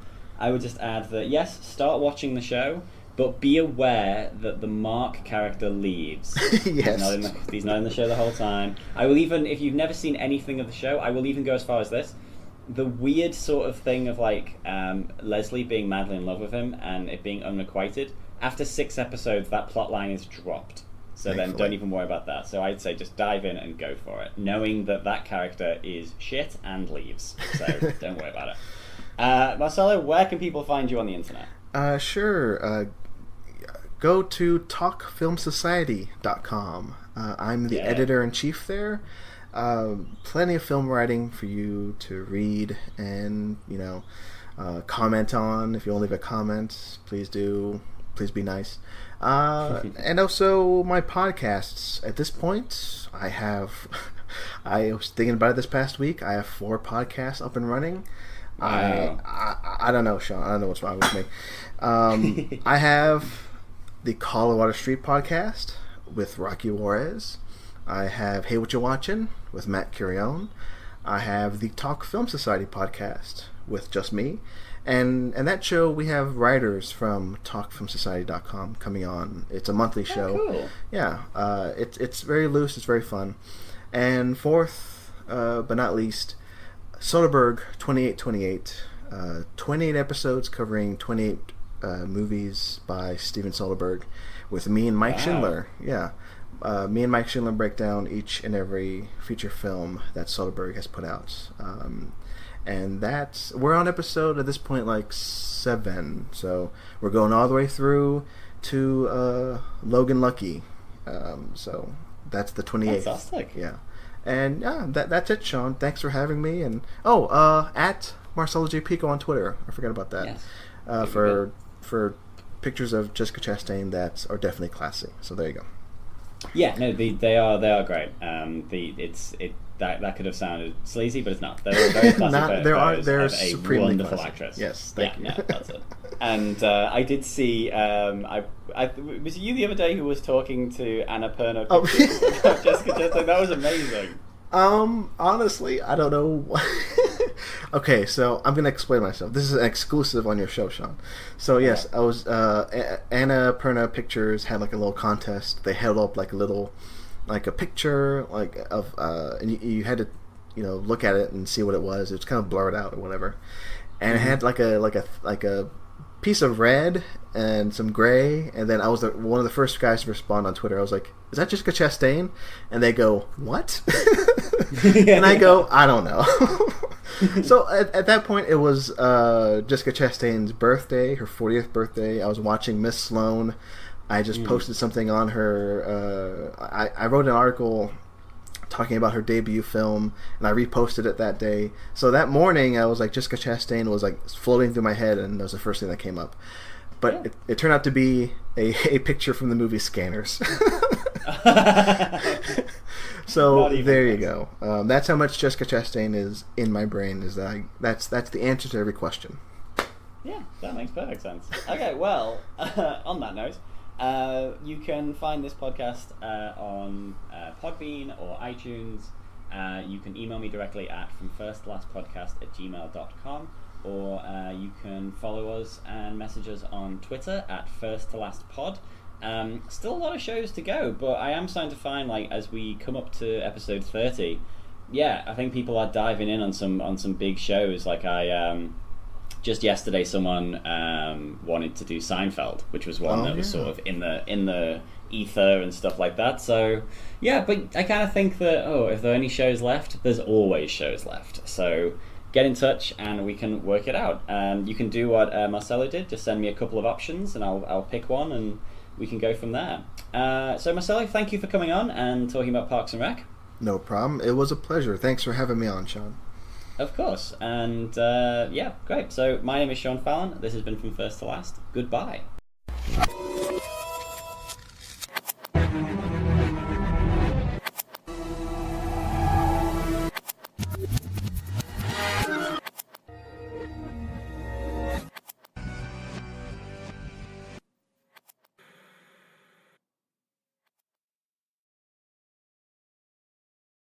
would just add that yes, start watching the show, but be aware that the Mark character leaves. Yes. He's not in the show the whole time. I will even, if you've never seen anything of the show, I will even go as far as this. The weird sort of thing of Leslie being madly in love with him and it being unrequited, after 6 episodes that plot line is dropped, so Thankfully. Then don't even worry about that. So I'd say just dive in and go for it, knowing that character is shit and leaves, so don't worry about it. Marcelo, where can people find you on the internet? Sure, go to talkfilmsociety.com. I'm the editor-in-chief there. Plenty of film writing for you to read and comment on. If you want to leave a comment, please do. Please be nice. And also my podcasts. At this point, I was thinking about it this past week. I have 4 podcasts up and running. Wow. I don't know, Sean. I don't know what's wrong with me. I have the Colorado Street podcast with Rocky Juarez. I have Hey What You Watchin' with Matt Curione. I have the Talk Film Society podcast with just me. And that show, we have writers from talkfilmsociety.com coming on. It's a monthly show. Cool. Yeah, it's very loose. It's very fun. And fourth, but not least, Soderbergh 2828. 28 episodes covering 28 movies by Steven Soderbergh with me and Mike Schindler. Yeah. Me and Mike Schindler break down each and every feature film that Soderbergh has put out. And we're on episode at this point like 7, so we're going all the way through to Logan Lucky. So that's the 28th. Fantastic. Yeah. And yeah, that's it, Sean. Thanks for having me. And at Marcelo J Pico on Twitter. I forgot about that. Yes. For pictures of Jessica Chastain that are definitely classy. So there you go. Yeah, no, they are great. That could have sounded sleazy, but it's not. They're very classic. They're a supremely wonderful classy. actress. Yes, thank you. Yeah, that's it. And I did see. Was it you the other day who was talking to Anna Perna about Jessica Chastain? That was amazing. Honestly, I don't know. Okay, so I'm gonna explain myself. This is an exclusive on your show, Sean. So yes, I was Anna Perna Pictures had like a little contest. They held up like a picture and you had to look at it and see what it was. It was kind of blurred out or whatever, and it had like a piece of red and some gray, and then I was one of the first guys to respond on Twitter. I was like, "Is that Jessica Chastain?" And they go, "What?" And I go, "I don't know." So at that point, it was Jessica Chastain's birthday, her 40th birthday. I was watching Miss Sloane. I just posted something on her. I wrote an article talking about her debut film, and I reposted it that day. So that morning, I was like, Jessica Chastain was like floating through my head, and that was the first thing that came up. But it turned out to be a picture from the movie Scanners. So there you go. That's how much Jessica Chastain is in my brain. Is that that's the answer to every question. Yeah, that makes perfect sense. Okay, well, on that note, you can find this podcast on Podbean or iTunes. You can email me directly at fromfirsttolastpodcast@gmail.com, or you can follow us and message us on Twitter at firsttolastpod. Still a lot of shows to go, but I am starting to find, like, as we come up to episode 30, I think people are diving in on some big shows. Like just yesterday, someone wanted to do Seinfeld, which was one that was sort of in the ether and stuff like that. So but I kind of think that if there are any shows left, there's always shows left. So get in touch and we can work it out. You can do what Marcelo did, just send me a couple of options and I'll pick one and we can go from there. So Marcelo, thank you for coming on and talking about Parks and Rec. No problem. It was a pleasure. Thanks for having me on, Sean. Of course. And great. So my name is Sean Fallon. This has been From First to Last. Goodbye.